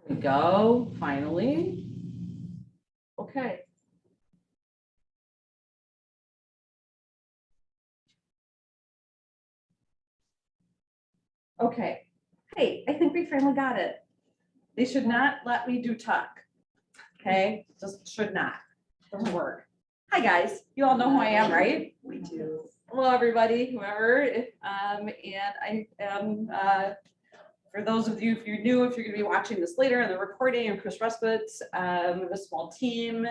we go, finally. Okay. Okay. Hey, I think we finally got it. They should not let me do talk. Okay, just should not. Doesn't work. Hi, guys. You all know who I am, right? We do. Hello, everybody, whoever. And I am, for those of you, if you're new, if you're gonna be watching this later in the recording, I'm Chris Respite. We have a small team.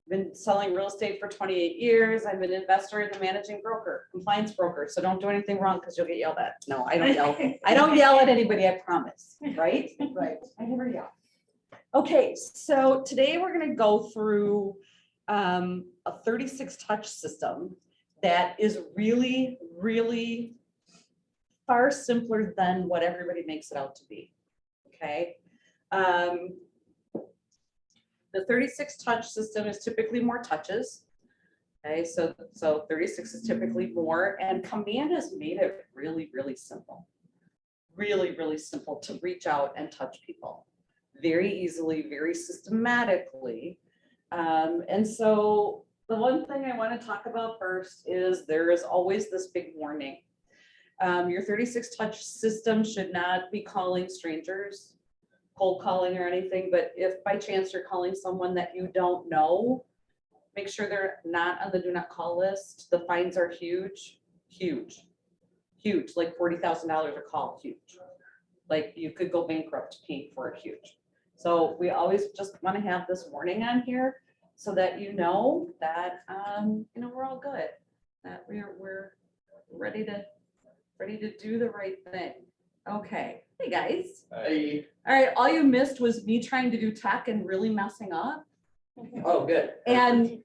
Been selling real estate for 28 years. I'm an investor and a managing broker, compliance broker. So don't do anything wrong because you'll get yelled at. No, I don't yell. I don't yell at anybody, I promise, right? Right. I never yell. Okay, so today we're gonna go through a 36 touch system that is really, really far simpler than what everybody makes it out to be. Okay. The 36 touch system is typically more touches. Okay, so 36 is typically more, and Command has made it really, really simple. Really, really simple to reach out and touch people very easily, very systematically. And so the one thing I want to talk about first is there is always this big warning. Your 36 touch system should not be calling strangers, cold calling or anything, but if by chance you're calling someone that you don't know, make sure they're not on the do not call list. The fines are huge, huge, huge, like $40,000 a call, huge. Like you could go bankrupt paying for it, huge. So we always just want to have this warning on here so that you know that, we're all good, that we're ready to do the right thing. Okay, hey guys. Hey. All right, all you missed was me trying to do tech and really messing up. Oh, good. And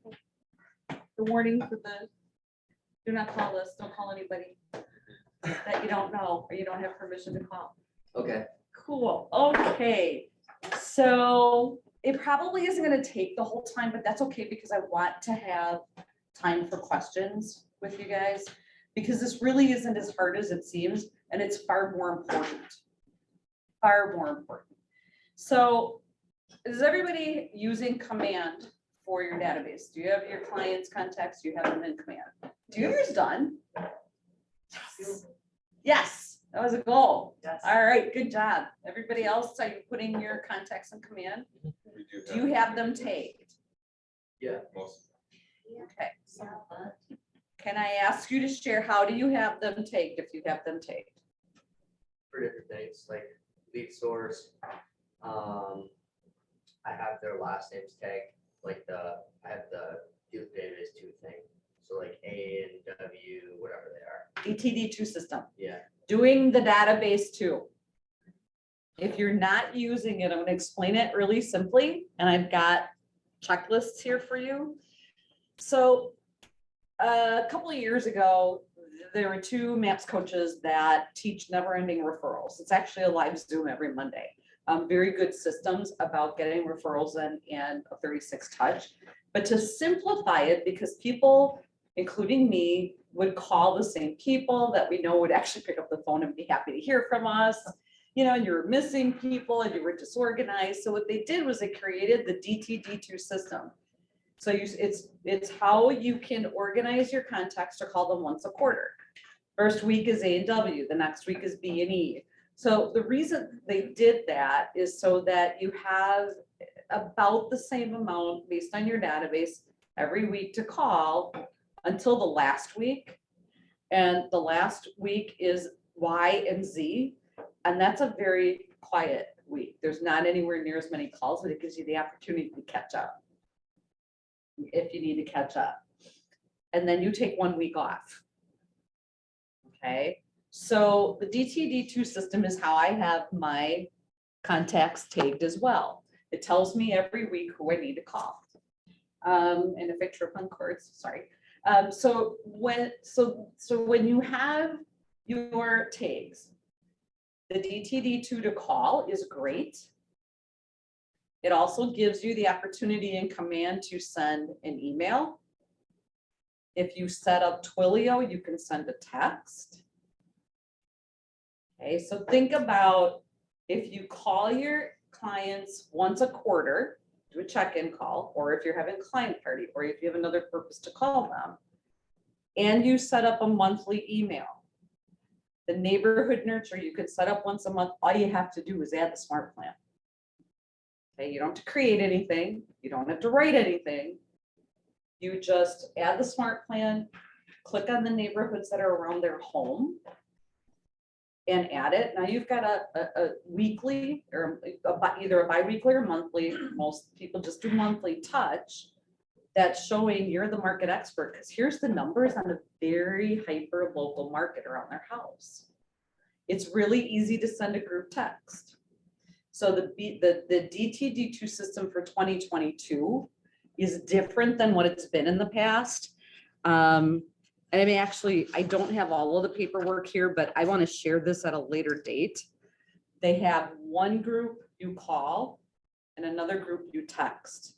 the warning for the do not call list, don't call anybody that you don't know or you don't have permission to call. Okay. Cool, okay. So it probably isn't gonna take the whole time, but that's okay because I want to have time for questions with you guys. Because this really isn't as hard as it seems, and it's far more important. Far more important. So is everybody using Command for your database? Do you have your clients' contacts? Do you have them in Command? Do you have yours done? Yes, that was a goal. Yes. All right, good job. Everybody else, are you putting your contacts in Command? We Do you have them tagged? Yeah. most. Okay. Can I ask you to share, how do you have them tagged if you have them tagged? For different things like lead source. I have their last names tagged, like I have the Duke database 2 thing. So like A and W, whatever they are. DTD2 system. Yeah. Doing the database too. If you're not using it, I'm gonna explain it really simply, and I've got checklists here for you. So a couple of years ago, there were 2 MAPS coaches that teach never-ending referrals. It's actually a live Zoom every Monday. Very good systems about getting referrals in a 36 touch. But to simplify it, because people, including me, would call the same people that we know would actually pick up the phone and be happy to hear from us. And you were missing people and you were disorganized. So what they did was they created the DTD2 system. So it's how you can organize your contacts to call them once a quarter. First week is A and W, the next week is B and E. So the reason they did that is so that you have about the same amount based on your database every week to call until the last week. And the last week is Y and Z. And that's a very quiet week. There's not anywhere near as many calls, but it gives you the opportunity to catch up if you need to catch up. And then you take 1 week off. Okay, so the DTD2 system is how I have my contacts tagged as well. It tells me every week who I need to call. And if I trip on cords, sorry. So when you have your tags, the DTD2 to call is great. It also gives you the opportunity in Command to send an email. If you set up Twilio, you can send a text. Okay, so think about if you call your clients once a quarter, do a check-in call, or if you're having a client party, or if you have another purpose to call them, and you set up a monthly email. The neighborhood nurture, you could set up once a month. All you have to do is add the smart plan. Okay, you don't have to create anything. You don't have to write anything. You just add the smart plan, click on the neighborhoods that are around their home and add it. Now you've got a weekly or either a bi-weekly or monthly, most people just do monthly touch that's showing you're the market expert, because here's the numbers on a very hyper local market around their house. It's really easy to send a group text. So the DTD2 system for 2022 is different than what it's been in the past. And I mean, actually, I don't have all of the paperwork here, but I want to share this at a later date. They have one group you call and another group you text.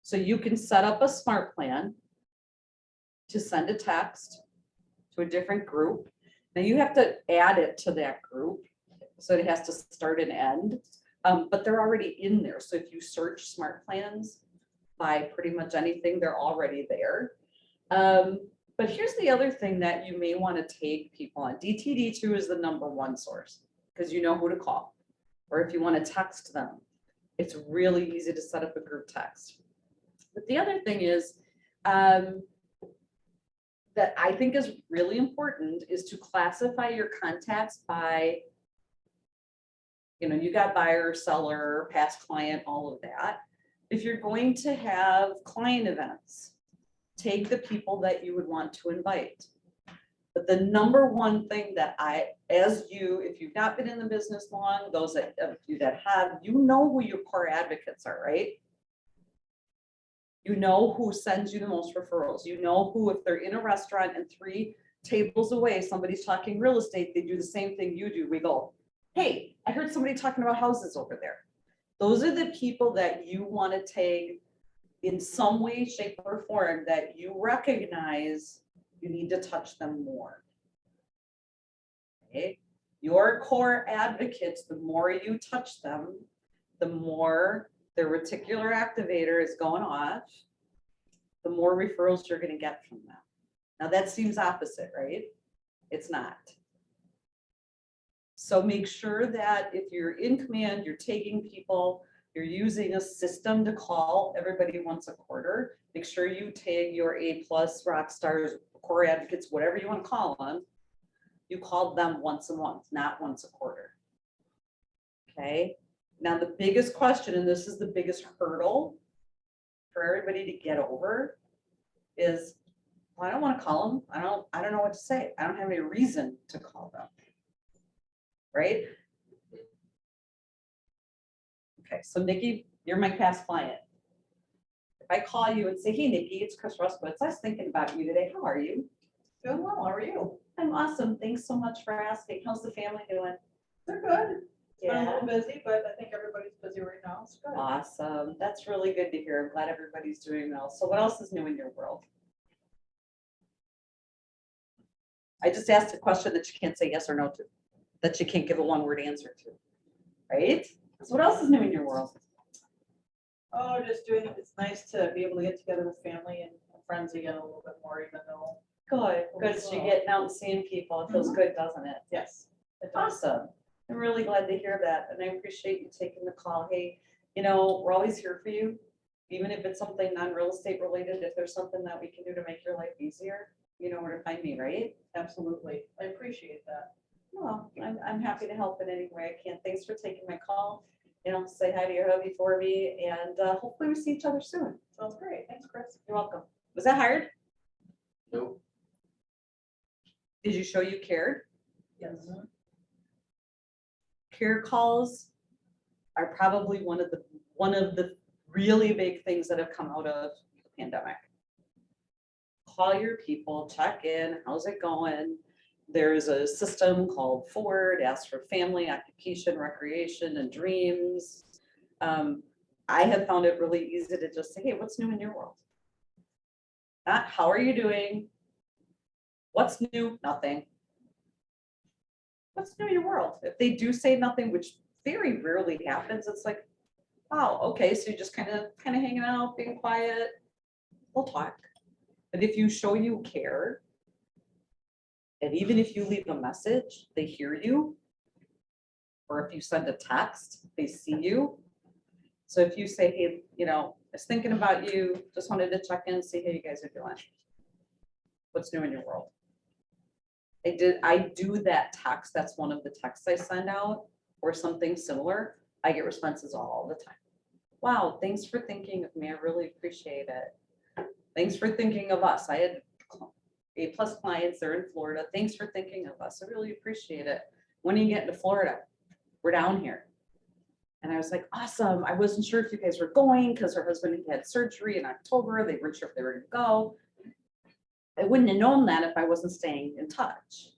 So you can set up a smart plan to send a text to a different group. Now you have to add it to that group. So it has to start and end, but they're already in there. So if you search smart plans by pretty much anything, they're already there. But here's the other thing that you may want to take people on. DTD2 is the #1 source because you know who to call. Or if you want to text them, it's really easy to set up a group text. But the other thing is that I think is really important is to classify your contacts by, you know, you got buyer, seller, past client, all of that. If you're going to have client events, take the people that you would want to invite. But the #1 thing that if you've not been in the business long, those of you that have, you know who your core advocates are, right? You know who sends you the most referrals. You know who, if they're in a restaurant and 3 tables away, somebody's talking real estate, they do the same thing you do. We go, hey, I heard somebody talking about houses over there. Those are the people that you want to take in some way, shape, or form that you recognize you need to touch them more. Okay? Your core advocates, the more you touch them, the more their reticular activator is going off, the more referrals you're going to get from them. Now that seems opposite, right? It's not. So make sure that if you're in command, you're taking people, you're using a system to call everybody once a quarter. Make sure you tag your A+ rock stars, core advocates, whatever you want to call them. You call them once a month, not once a quarter. Okay. Now the biggest question, and this is the biggest hurdle for everybody to get over, is, well, I don't want to call them. I don't know what to say. I don't have any reason to call them. Right? Okay, so Nikki, you're my past client. If I call you and say, hey, Nikki, it's Chris Ruskowitz. I was thinking about you today. How are you? Doing well, how are you? I'm awesome. Thanks so much for asking. How's the family doing? They're good. Been a Yeah, little busy, but I think everybody's busy right now. It's good. awesome. That's really good to hear. I'm glad everybody's doing well. So what else is new in your world? I just asked a question that you can't say yes or no to, that you can't give a one-word answer to, right? So what else is new in your world? Oh, just doing it. It's nice to be able to get together with family and friends again a little bit more, even though, Good, good. So you're getting out and seeing people. It feels good, doesn't it? yes. it does. Awesome. I'm really glad to hear that. And I appreciate you taking the call. Hey, you know, we're always here for you. Even if it's something non-real estate related, if there's something that we can do to make your life easier, you know where to find me, right? Absolutely. I appreciate that. Well, I'm happy to help in any way I can. Thanks for taking my call. You know, say hi to your hubby for me, and hopefully we see each other soon. Sounds great. Thanks, Chris. You're welcome. Was that hard? Nope. Did you show you cared? Yes. Care calls are probably one of the really big things that have come out of the pandemic. Call your people, check in, how's it going? There's a system called Forward, ask for family, occupation, recreation, and dreams. I have found it really easy to just say, hey, what's new in your world? Not how are you doing? What's new? Nothing. What's new in your world? If they do say nothing, which very rarely happens. It's like, wow, okay, so you're just kind of hanging out, being quiet. We'll talk. But if you show you care, and even if you leave a message, they hear you. Or if you send a text, they see you. So if you say, hey, I was thinking about you, just wanted to check in, see how you guys are doing. What's new in your world? I do that text. That's one of the texts I send out or something similar. I get responses all the time. Wow, thanks for thinking of me. I really appreciate it. Thanks for thinking of us. I had A+ clients, they're in Florida. Thanks for thinking of us. I really appreciate it. When are you getting to Florida? We're down here. And I was like, awesome. I wasn't sure if you guys were going because her husband had surgery in October. They weren't sure if they were gonna go. I wouldn't have known that if I wasn't staying in touch.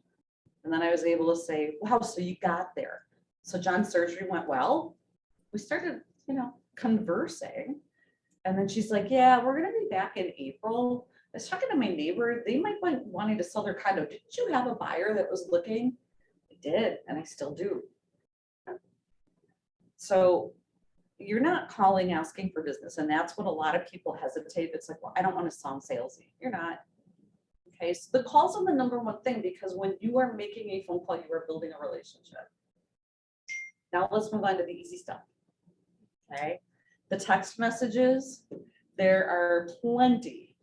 And then I was able to say, wow, so you got there. So John's surgery went well. We started, conversing. And then she's like, yeah, we're gonna be back in April. I was talking to my neighbor. They might be wanting to sell their condo. Didn't you have a buyer that was looking? I did, and I still do. So you're not calling asking for business. And that's what a lot of people hesitate. It's like, well, I don't want to sound salesy. You're not. Okay, so the calls are the number one thing because when you are making a phone call, you are building a relationship. Now let's move on to the easy stuff. Okay, the text messages, there are plenty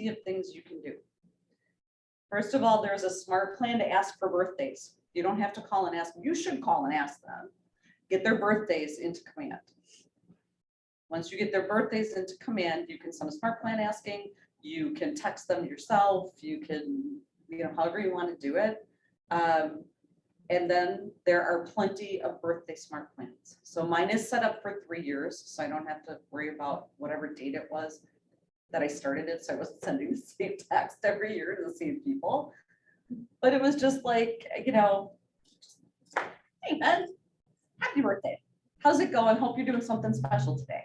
of things you can do. First of all, there's a smart plan to ask for birthdays. You don't have to call and ask. You should call and ask them. Get their birthdays into command. Once you get their birthdays into command, you can send a smart plan asking, you can text them yourself, you can, however you want to do it. And then there are plenty of birthday smart plans. So mine is set up for 3 years, so I don't have to worry about whatever date it was that I started it. So I wasn't sending the same text every year to the same people. But it was just like, hey man, happy birthday. How's it going? Hope you're doing something special today.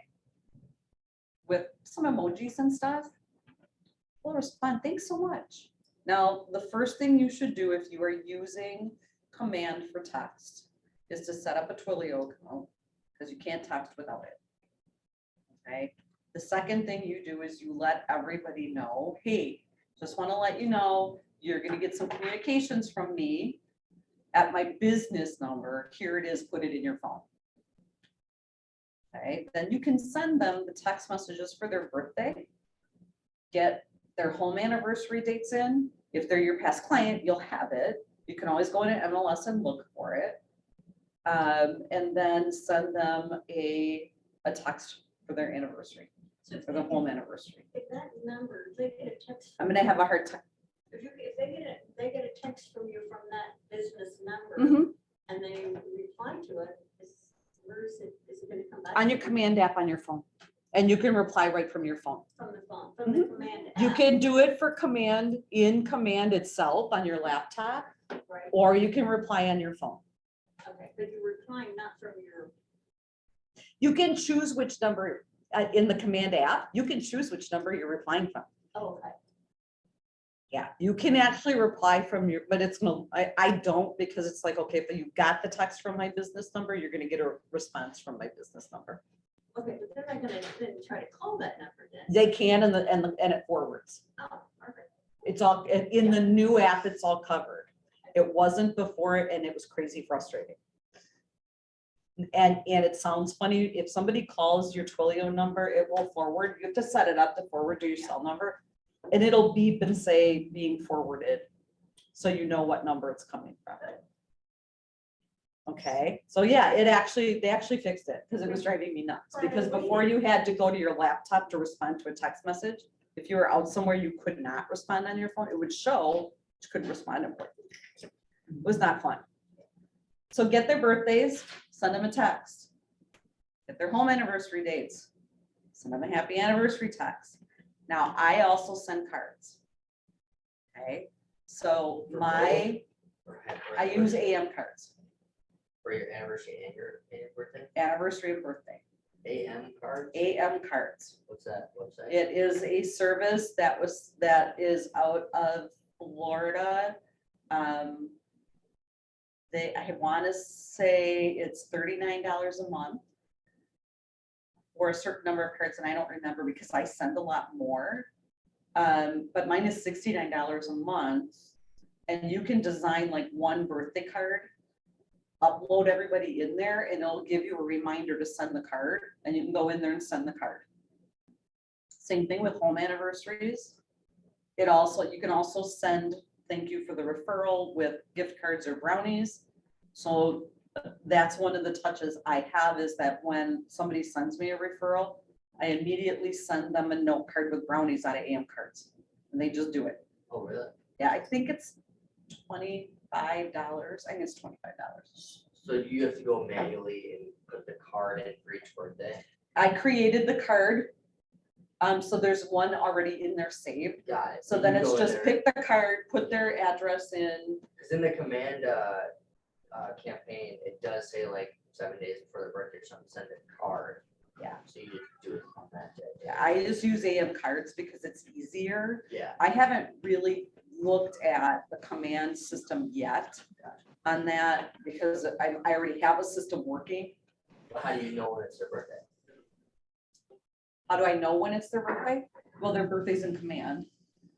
With some emojis and stuff. We'll respond, thanks so much. Now, the first thing you should do if you are using command for text is to set up a Twilio account because you can't text without it. Okay. The second thing you do is you let everybody know, hey, just want to let you know, you're going to get some communications from me at my business number. Here it is, put it in your phone. Okay, then you can send them the text messages for their birthday, get their home anniversary dates in. If they're your past client, you'll have it. You can always go into MLS and look for it. And then send them a text for their anniversary, for the home anniversary. If that number, if they get a text. I'm gonna have a hard time. If they get a text from you from that business number and they reply to it, where is it gonna come back? On your command app on your phone. And you can reply right from your phone. From the phone, from the command app. You can do it for command in command itself on your laptop, Right, or you can reply on your phone. okay, but you're replying not from your, You can choose which number in the command app. You can choose which number you're replying from. oh, okay. Yeah, you can actually reply from your, but it's no, I don't because it's like, okay, if you got the text from my business number, you're gonna get a response from my business number. Okay, but they're not gonna then try to call that number then. They can and it forwards. Oh, perfect. It's all, in the new app, it's all covered. It wasn't before and it was crazy frustrating. And it sounds funny, if somebody calls your Twilio number, it will forward. You have to set it up to forward to your cell number. And it'll beep and say being forwarded. So you know what number it's coming from. Okay, so yeah, they actually fixed it because it was driving me nuts. Because before you had to go to your laptop to respond to a text message. If you were out somewhere, you could not respond on your phone. It would show you couldn't respond. It was not fun. So get their birthdays, send them a text. Get their home anniversary dates, send them a happy anniversary text. Now, I also send cards. Okay, so I use AM cards, For your anniversary and your birthday, anniversary and birthday, AM cards? AM cards. What's that website? It is a service that is out of Florida. I want to say it's $39 a month or a certain number of cards, and I don't remember because I send a lot more. But mine is $69 a month, and you can design like one birthday card, upload everybody in there, and it'll give you a reminder to send the card, and you can go in there and send the card. Same thing with home anniversaries. You can also send thank you for the referral with gift cards or brownies. So that's one of the touches I have, is that when somebody sends me a referral, I immediately send them a note card with brownies out of AM cards, and they just do it. Oh, really? Yeah, I think it's $25. I think it's $25. So you have to go manually and put the card in for each birthday? I created the card. So there's one already in there saved. Got it. So then you it's go in just there- pick the card, put their address in. Cause in the command, campaign, it does say like 7 days before their birthday or something, send a card. Yeah. So you just do it on that day. Yeah, I just use AM cards because it's easier. Yeah, I haven't really looked at the command system yet on that because I already have a system working. but how do you know when it's their birthday? How do I know when it's their birthday? Well, their birthday's in command.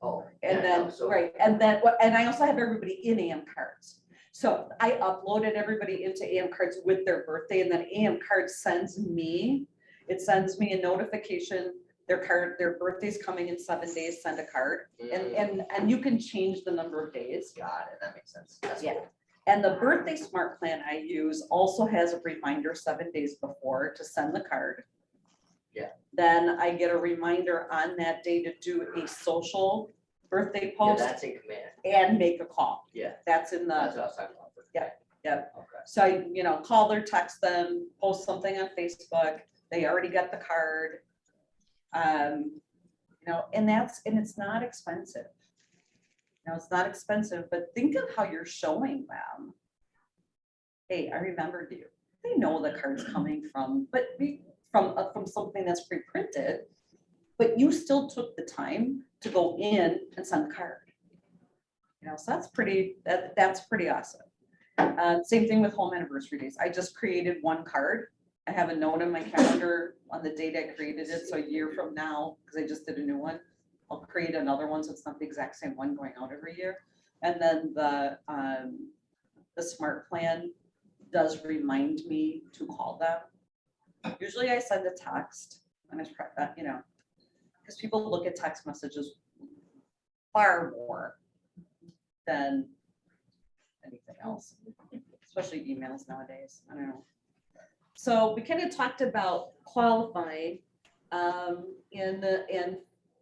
Oh. And yeah, then, no, so- right, and I also have everybody in AM cards. So I uploaded everybody into AM cards with their birthday, and then AM card sends me a notification, their birthday's coming in 7 days, send a card. And you can change the number of days. Got it, that makes sense. That's Yeah. cool. And the birthday smart plan I use also has a reminder 7 days before to send the card. Yeah. Then I get a reminder on that day to do a social birthday Yeah, post that's in command. and make a call. Yeah. That's in That's the, what I was talking about. Yeah, yeah. Okay. so I, call or text them, post something on Facebook, they already got the card. And it's not expensive. It's not expensive, but think of how you're showing them. Hey, I remembered you. They know the card's coming from something that's pre-printed, but you still took the time to go in and send the card. So that's pretty awesome. Same thing with home anniversary days. I just created one card. I have a note in my calendar on the date I created it. So a year from now, because I just did a new one, I'll create another one. So it's not the exact same one going out every year. And then the smart plan does remind me to call them. Usually I send a text, and it's because people look at text messages far more than anything else, especially emails nowadays. I don't know. So we kind of talked about qualifying and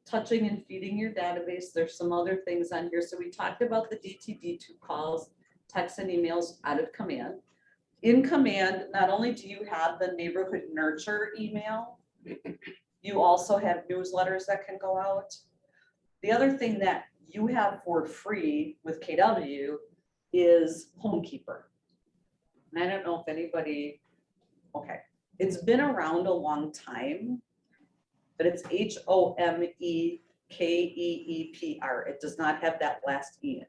touching and feeding your database. There's some other things on here. So we talked about the DTD2 calls, texts and emails out of command. In command, not only do you have the neighborhood nurture email, you also have newsletters that can go out. The other thing that you have for free with KW is Homekeeper. And I don't know if anybody, okay, it's been around a long time, but it's HOMEKEEPR. It does not have that last E in it.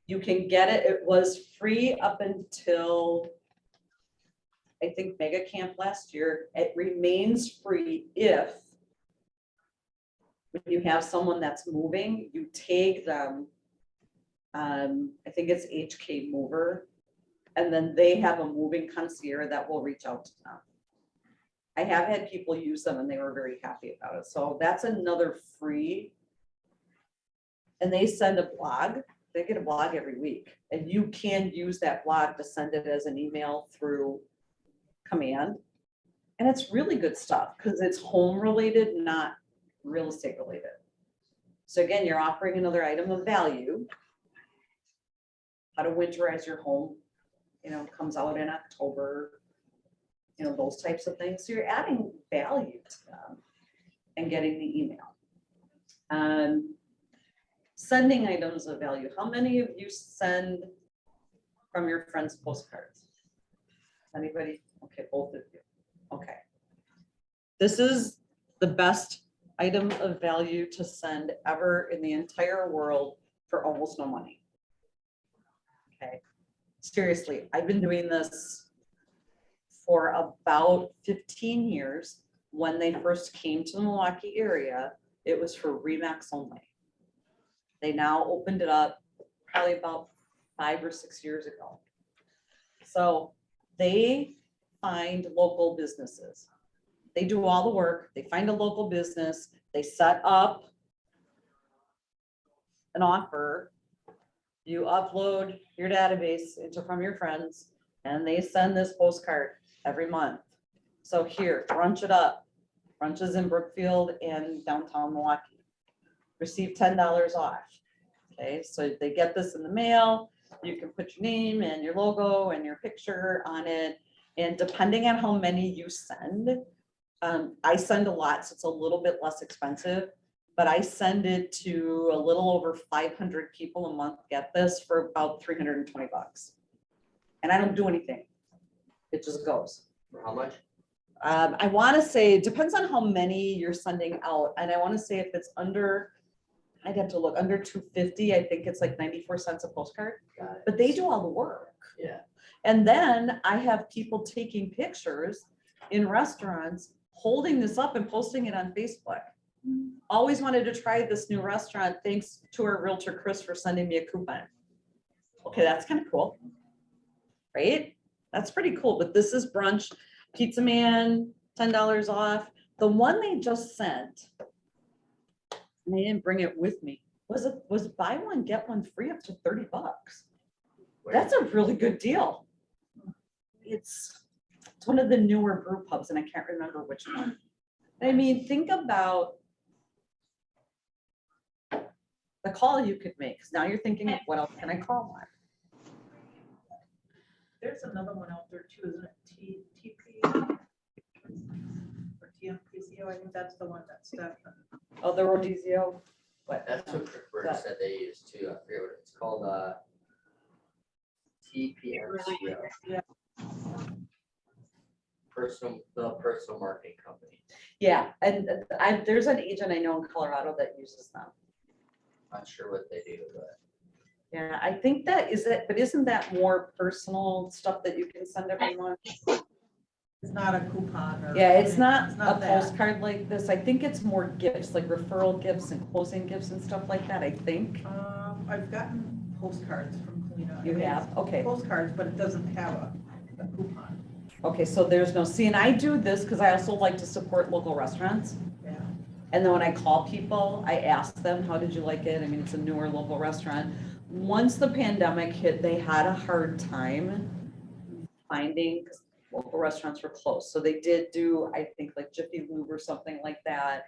You can get it. It was free up until I think Mega Camp last year. It remains free if when you have someone that's moving, you tag them. I think it's HK Mover, and then they have a moving concierge that will reach out to them. I have had people use them and they were very happy about it. So that's another free. And they send a blog. They get a blog every week, and you can use that blog to send it as an email through command. And it's really good stuff because it's home related, not real estate related. So again, you're offering another item of value. How to winterize your home, comes out in October, those types of things. So you're adding value to them and getting the email. Sending items of value. How many of you send from your friends' postcards? Anybody? Okay, both of you. Okay. This is the best item of value to send ever in the entire world for almost no money. Okay. seriously, I've been doing this for about 15 years. When they first came to the Milwaukee area, it was for Remax only. They now opened it up probably about 5 or 6 years ago. So they find local businesses. They do all the work. They find a local business. They set up an offer. You upload your database into from your friends, and they send this postcard every month. So here, Brunch It Up. Brunch is in Brookfield and downtown Milwaukee. Receive $10 off. Okay, so they get this in the mail. You can put your name and your logo and your picture on it. And depending on how many you send, I send a lot, so it's a little bit less expensive, but I send it to a little over 500 people a month, get this, for about $320. And I don't do anything. It just goes. For how much? I want to say, it depends on how many you're sending out. And I want to say if it's under, I'd have to look, under 250, I think it's like 94 cents a postcard, Got it. but they do all the work. Yeah. And then I have people taking pictures in restaurants, holding this up and posting it on Facebook. Always wanted to try this new restaurant. Thanks to our realtor, Chris, for sending me a coupon. Okay, that's kind of cool. Right? That's pretty cool. But this is Brunch, Pizza Man, $10 off. The one they just sent, and they didn't bring it with me, was buy one, get one free up to $30. Where- That's a really good deal. It's one of the newer brew pubs, and I can't remember which one. I mean, think about the call you could make, because now you're thinking, what else can I call on? There's another one out there too, isn't it? TP? Or TMPCO, I think that's the one that's Stefan. Oh, the Rodizio, what? That's what Kirkberg That- said they use too. I forget what it's called, TPMCO. Yeah. The personal marketing company. Yeah, and there's an agent I know in Colorado that uses them. Not sure what they do, but Yeah, I think that is it, but isn't that more personal stuff that you can send every month? It's not a coupon or. Yeah, it's not a that. postcard like this. I think it's more gifts, like referral gifts and closing gifts and stuff like that, I think. I've gotten postcards from Kalina. You have, okay. Postcards, but it doesn't have a coupon. Okay, so there's no, see, and I do this because I also like to support local restaurants. Yeah. And then when I call people, I ask them, how did you like it? I mean, it's a newer local restaurant. Once the pandemic hit, they had a hard time finding, because local restaurants were closed. So they did do, I think, like Jiffy Lube or something like that.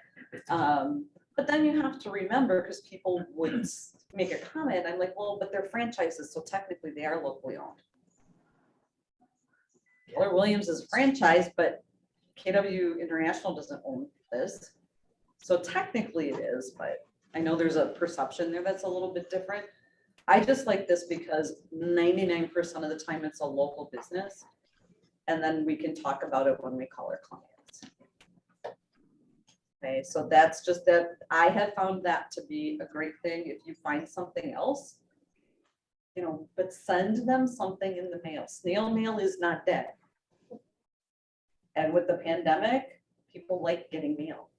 But then you have to remember, because people would make a comment, I'm like, well, but they're franchises, so technically they are locally owned. Keller Williams is a franchise, but KW International doesn't own this. So technically it is, but I know there's a perception there that's a little bit different. I just like this because 99% of the time it's a local business. And then we can talk about it when we call our clients. Okay, so that's just that. I have found that to be a great thing. If you find something else, you know, but send them something in the mail. Snail mail is not dead. And with the pandemic, people like getting mail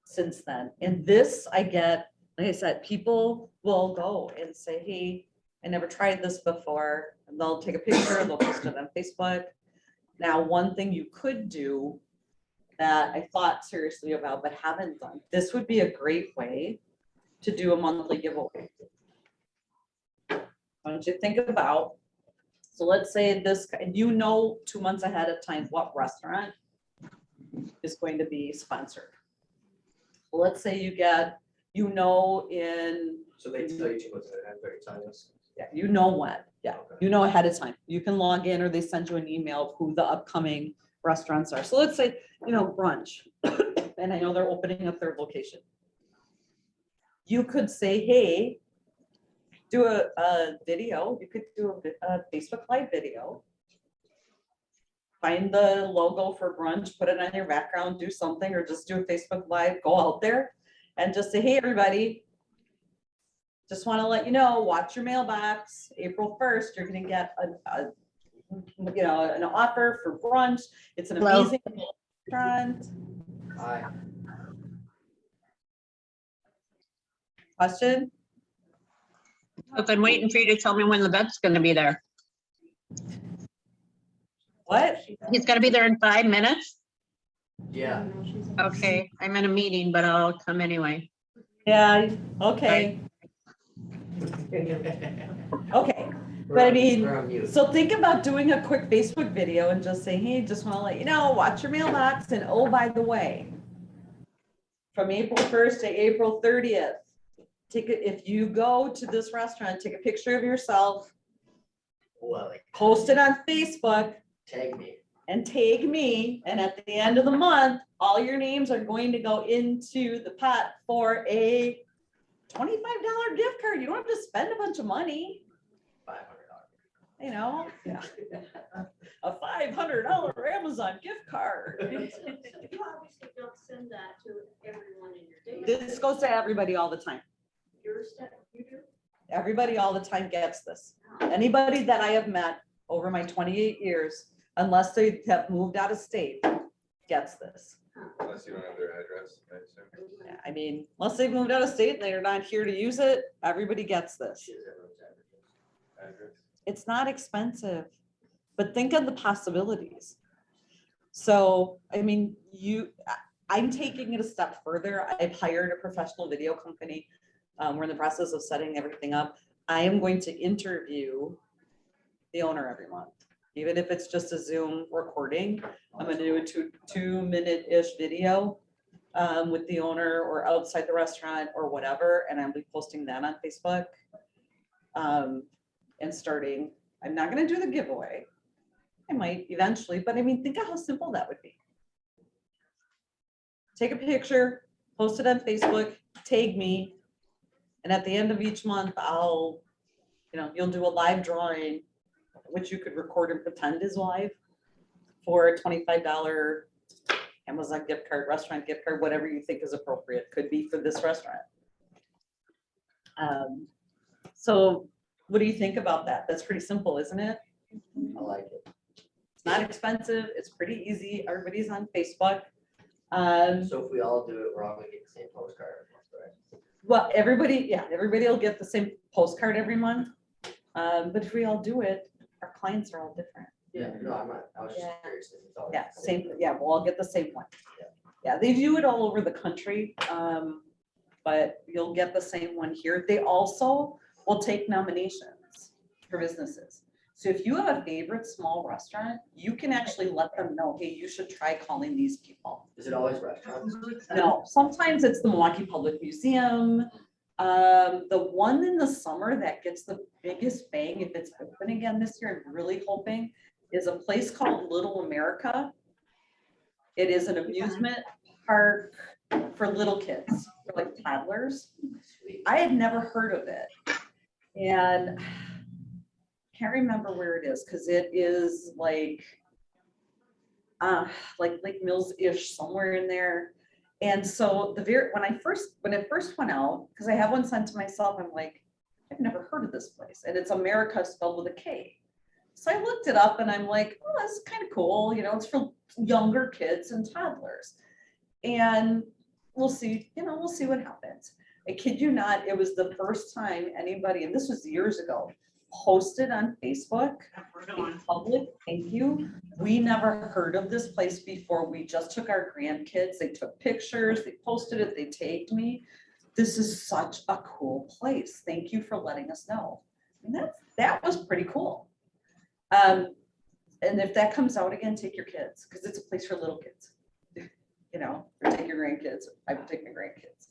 since then. And this I get, like I said, people will go and say, hey, I never tried this before. And they'll take a picture, they'll post it on Facebook. Now, one thing you could do that I thought seriously about, but haven't done, this would be a great way to do a monthly giveaway. Why don't you think about, so let's say this, and you know 2 months ahead of time what restaurant is going to be sponsored. Let's say you get, you know, in, so they tell you 2 months ahead, I'm very telling us. yeah, you know when, yeah, Okay. you know ahead of time. You can log in or they send you an email of who the upcoming restaurants are. So let's say, you know, Brunch, and I know they're opening a third location. You could say, hey, do a video, you could do a Facebook Live video. Find the logo for Brunch, put it on your background, do something, or just do a Facebook Live, go out there and just say, hey, everybody, just want to let you know, watch your mailbox. April 1st, you're gonna get an offer for brunch. It's an Hello. amazing restaurant. Hi. Question? I've been waiting for you to tell me when the vet's gonna be there. What? He's gonna be there in 5 minutes? Yeah. Okay, I'm in a meeting, but I'll come anyway. Yeah, okay, okay. But I mean, We're on mute. So think about doing a quick Facebook video and just saying, hey, just want to let you know, watch your mailbox. And oh, by the way, from April 1st to April 30th, if you go to this restaurant, take a picture of yourself, Well, like, post it on Facebook tag me. and tag me. And at the end of the month, all your names are going to go into the pot for a $25 gift card. You don't have to spend a bunch of money, $500. you know? Yeah. A $500 Amazon gift card. You obviously don't send that to everyone in your database. This goes to everybody all the time. Your step, you do? Everybody all the time gets this. Anybody that I have met over my 28 years, unless they have moved out of state, gets this. Unless you don't have their address, I assume. Yeah, I mean, unless they've moved out of state and they're not here to use it, everybody gets this. She doesn't know exactly. Address. It's not expensive, but think of the possibilities. So, I mean, I'm taking it a step further. I've hired a professional video company. We're in the process of setting everything up. I am going to interview the owner every month, even if it's just a Zoom recording. I'm going to do a 2-minute-ish video with the owner or outside the restaurant or whatever, and I'll be posting that on Facebook. And starting, I'm not going to do the giveaway. I might eventually, but I mean, think of how simple that would be. Take a picture, post it on Facebook, tag me, and at the end of each month, you'll do a live drawing, which you could record and pretend is live, for a $25 Amazon gift card, restaurant gift card, whatever you think is appropriate, could be for this restaurant. So what do you think about that? That's pretty simple, isn't it? I like it. It's not expensive. It's pretty easy. Everybody's on Facebook. So if we all do it, we're all gonna get the same postcard, right? Well, everybody will get the same postcard every month. But if we all do it, our clients are all different. Yeah, no, I'm not, I was just Yeah. curious if it's all. Yeah, same, yeah, we'll all get the same one. Yeah, they do it all over the country, but you'll get the same one here. They also will take nominations for businesses. So if you have a favorite small restaurant, you can actually let them know, hey, you should try calling these people. Is it always restaurants? No, sometimes it's the Milwaukee Public Museum. The one in the summer that gets the biggest bang, if it's open again this year, I'm really hoping, is a place called Little America. It is an amusement park for little kids, for like toddlers. Sweet. I had never heard of it. And can't remember where it is, because it is like Lake Mills-ish, somewhere in there. And so when it first went out, because I have one sent to myself, I'm like, I've never heard of this place. And it's America spelled with a K. So I looked it up and I'm like, oh, that's kind of cool. It's for younger kids and toddlers. And we'll see what happens. I kid you not, it was the first time anybody, and this was years ago, posted on Facebook in public, thank you. We never heard of this place before. We just took our grandkids, they took pictures, they posted it, they tagged me. This is such a cool place. Thank you for letting us know. And that was pretty cool. And if that comes out again, take your kids, because it's a place for little kids. Or take your grandkids. I would take my grandkids.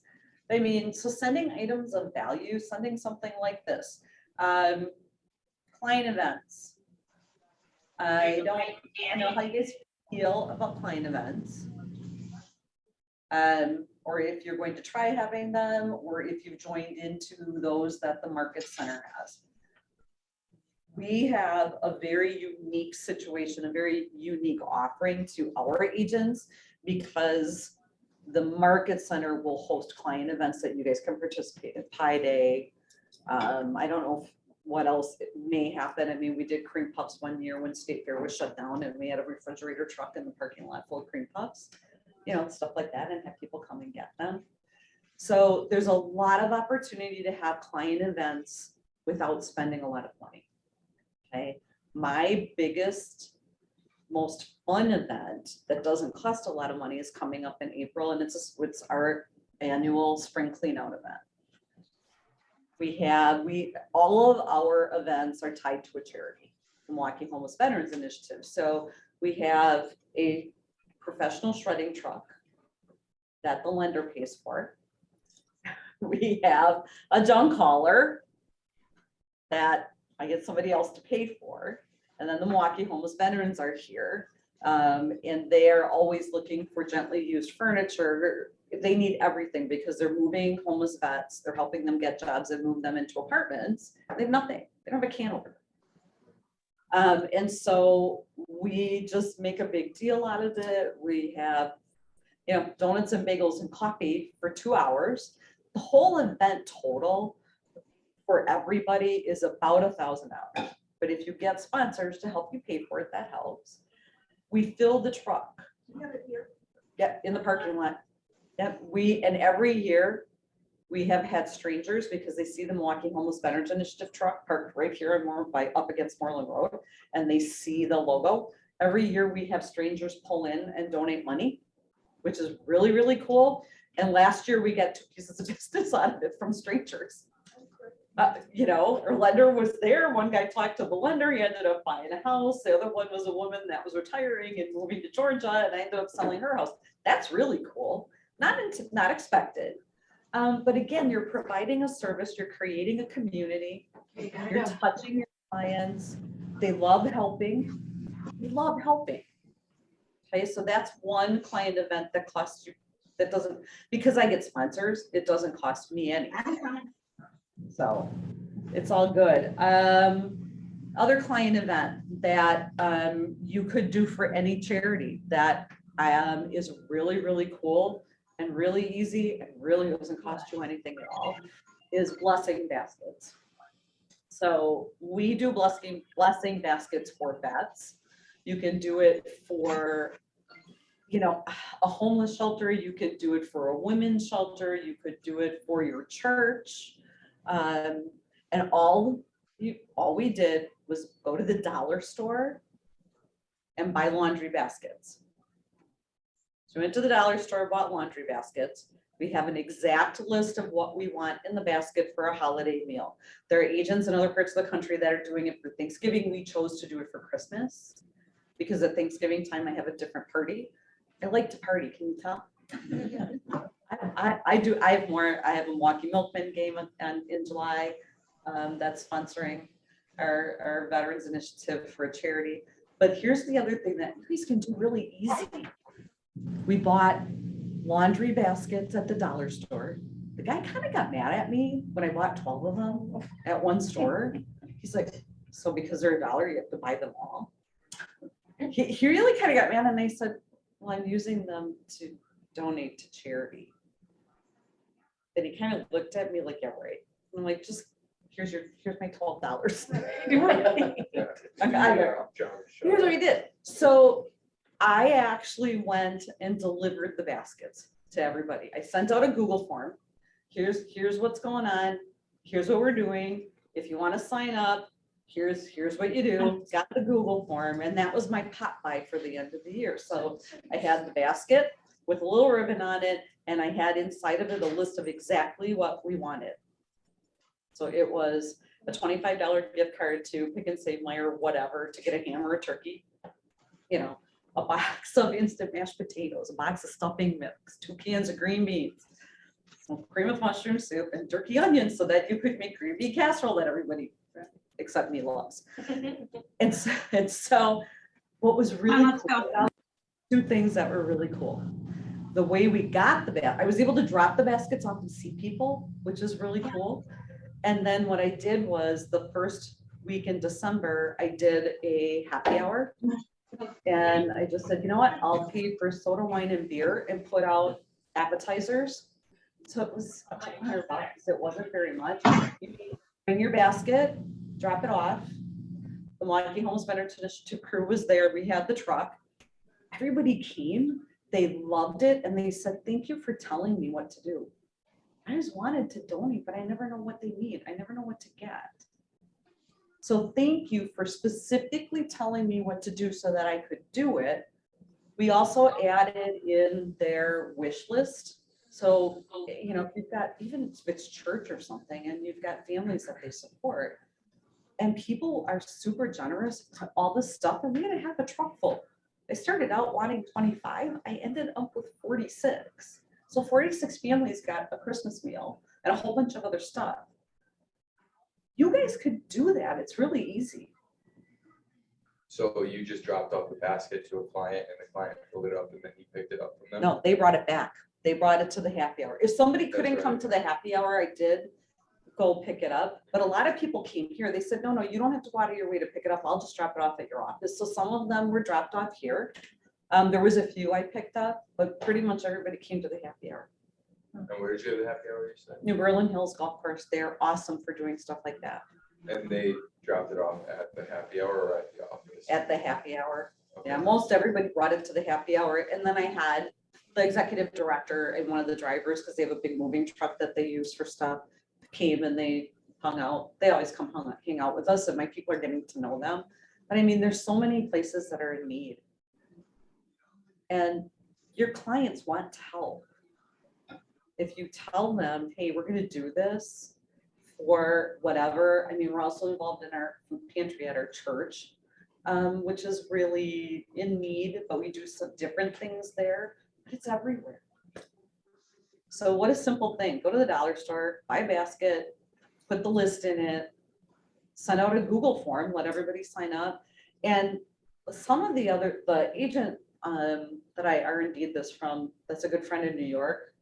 I mean, so sending items of value, sending something like this. Client events. I don't know how you guys feel about client events. Or if you're going to try having them, or if you've joined into those that the Market Center has. We have a very unique situation, a very unique offering to our agents, because the Market Center will host client events that you guys can participate in. Pi Day, I don't know what else may happen. I mean, we did cream puffs one year when State Fair was shut down and we had a refrigerator truck in the parking lot full of cream puffs, stuff like that, and have people come and get them. So there's a lot of opportunity to have client events without spending a lot of money. Okay, my biggest, most fun event that doesn't cost a lot of money is coming up in April, and it's our annual spring cleanout event. All of our events are tied to a charity, the Milwaukee Homeless Veterans Initiative. So we have a professional shredding truck that the lender pays for. We have a junk hauler that I get somebody else to pay for. And then the Milwaukee Homeless Veterans are here. And they are always looking for gently used furniture. They need everything because they're moving homeless vets. They're helping them get jobs and move them into apartments. They have nothing. They don't have a can opener. And so we just make a big deal out of it. We have, donuts and bagels and coffee for 2 hours. The whole event total for everybody is about $1,000. But if you get sponsors to help you pay for it, that helps. We fill the truck. You have it here. Yeah, in the parking lot. Yeah, and every year we have had strangers because they see the Milwaukee Homeless Veterans Initiative truck parked right here up against Moreland Road, and they see the logo. Every year we have strangers pull in and donate money, which is really, really cool. And last year we got 2 pieces of business out of it from strangers. Our lender was there. One guy talked to the lender. He ended up buying a house. The other one was a woman that was retiring and moving to Georgia, and I ended up selling her house. That's really cool. Not expected. But again, you're providing a service. You're creating a community. You're touching your clients. They love helping. We love helping. Okay, so that's one client event that costs you. That doesn't, because I get sponsors, it doesn't cost me anything. So it's all good. Other client event that you could do for any charity that is really, really cool and really easy and really doesn't cost you anything at all is blessing baskets. So we do blessing baskets for vets. You can do it for a homeless shelter. You could do it for a women's shelter. You could do it for your church. And all we did was go to the dollar store and buy laundry baskets. So we went to the dollar store, bought laundry baskets. We have an exact list of what we want in the basket for a holiday meal. There are agents in other parts of the country that are doing it for Thanksgiving. We chose to do it for Christmas because at Thanksgiving time I have a different party. I like to party, can you tell? I do. I have a Milwaukee Milkman game in July that's sponsoring our Veterans Initiative for a charity. But here's the other thing that you guys can do really easy. We bought laundry baskets at the dollar store. The guy kind of got mad at me when I bought 12 of them at one store. He's like, so because they're $1, you have to buy them all. He really kind of got mad, and I said, well, I'm using them to donate to charity. Then he kind of looked at me like, yeah, right. And I'm like, just here's my $12. Here's what he did. So I actually went and delivered the baskets to everybody. I sent out a Google form. Here's what's going on. Here's what we're doing. If you want to sign up, here's what you do. Got the Google form, and that was my pot buy for the end of the year. So I had the basket with a little ribbon on it, and I had inside of it a list of exactly what we wanted. So it was a $25 gift card to Pick and Save My or whatever to get a ham or a turkey, a box of instant mashed potatoes, a box of stuffing mix, 2 cans of green beans, some cream of mushroom soup, and turkey onions so that you could make green bean casserole that everybody except me loves. And so what was really cool, 2 things that were really cool. The way we got I was able to drop the baskets off and see people, which is really cool. And then what I did was the first week in December, I did a happy hour. And I just said, you know what, I'll pay for soda, wine, and beer and put out appetizers. So it was $200. It wasn't very much. Bring your basket, drop it off. The Milwaukee Homes Better Initiative crew was there. We had the truck. Everybody came. They loved it. And they said, thank you for telling me what to do. I just wanted to donate, but I never know what they need. I never know what to get. So thank you for specifically telling me what to do so that I could do it. We also added in their wish list. So, you know, if you've got, even if it's church or something, and you've got families that they support, and people are super generous, all this stuff, and we're gonna have a truck full. I started out wanting 25, I ended up with 46. So 46 families got a Christmas meal and a whole bunch of other stuff. You guys could do that, it's really easy. So you just dropped off the basket to a client and the client filled it up and then he picked it up from them? No, they brought it back. They brought it to the happy hour. If somebody That's couldn't come right. to the happy hour, I did go pick it up. But a lot of people came here. They said, no, you don't have to go out of your way to pick it up. I'll just drop it off at your office. So some of them were dropped off here. There was a few I picked up, but pretty much everybody came to the happy hour. And where did you have the happy hour, you said? New Berlin Hills Golf Course, they're awesome for doing stuff like that And they dropped it off at the happy hour or at the office? at the happy hour. Okay. Yeah, most everybody brought it to the happy hour. And then I had the executive director and one of the drivers, because they have a big moving truck that they use for stuff, came and they hung out. They always come hang out with us, and my people are getting to know them. But I mean, there's so many places that are in need. And your clients want help. If you tell them, hey, we're gonna do this for whatever, I mean, we're also involved in our food pantry at our church, which is really in need, but we do some different things there, but it's everywhere. So what a simple thing, go to the dollar store, buy a basket, put the list in it, send out a Google form, let everybody sign up. And some of the agent that I R&D'd this from, that's a good friend in New York,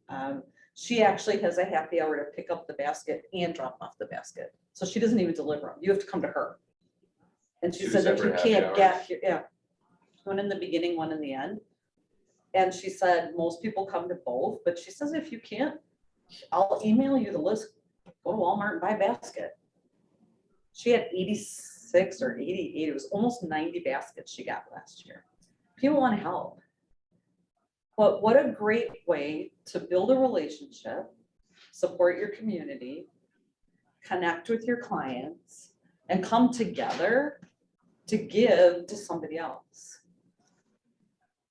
she actually has a happy hour to pick up the basket and drop off the basket. So she doesn't even deliver them. You have to come to her. And she Two said, if you separate happy can't get hours. here, yeah, one in the beginning, one in the end. And she said, most people come to both, but she says, if you can't, I'll email you the list. Go to Walmart and buy a basket. She had 86 or 88, it was almost 90 baskets she got last year. People want to help. But what a great way to build a relationship, support your community, connect with your clients, and come together to give to somebody else.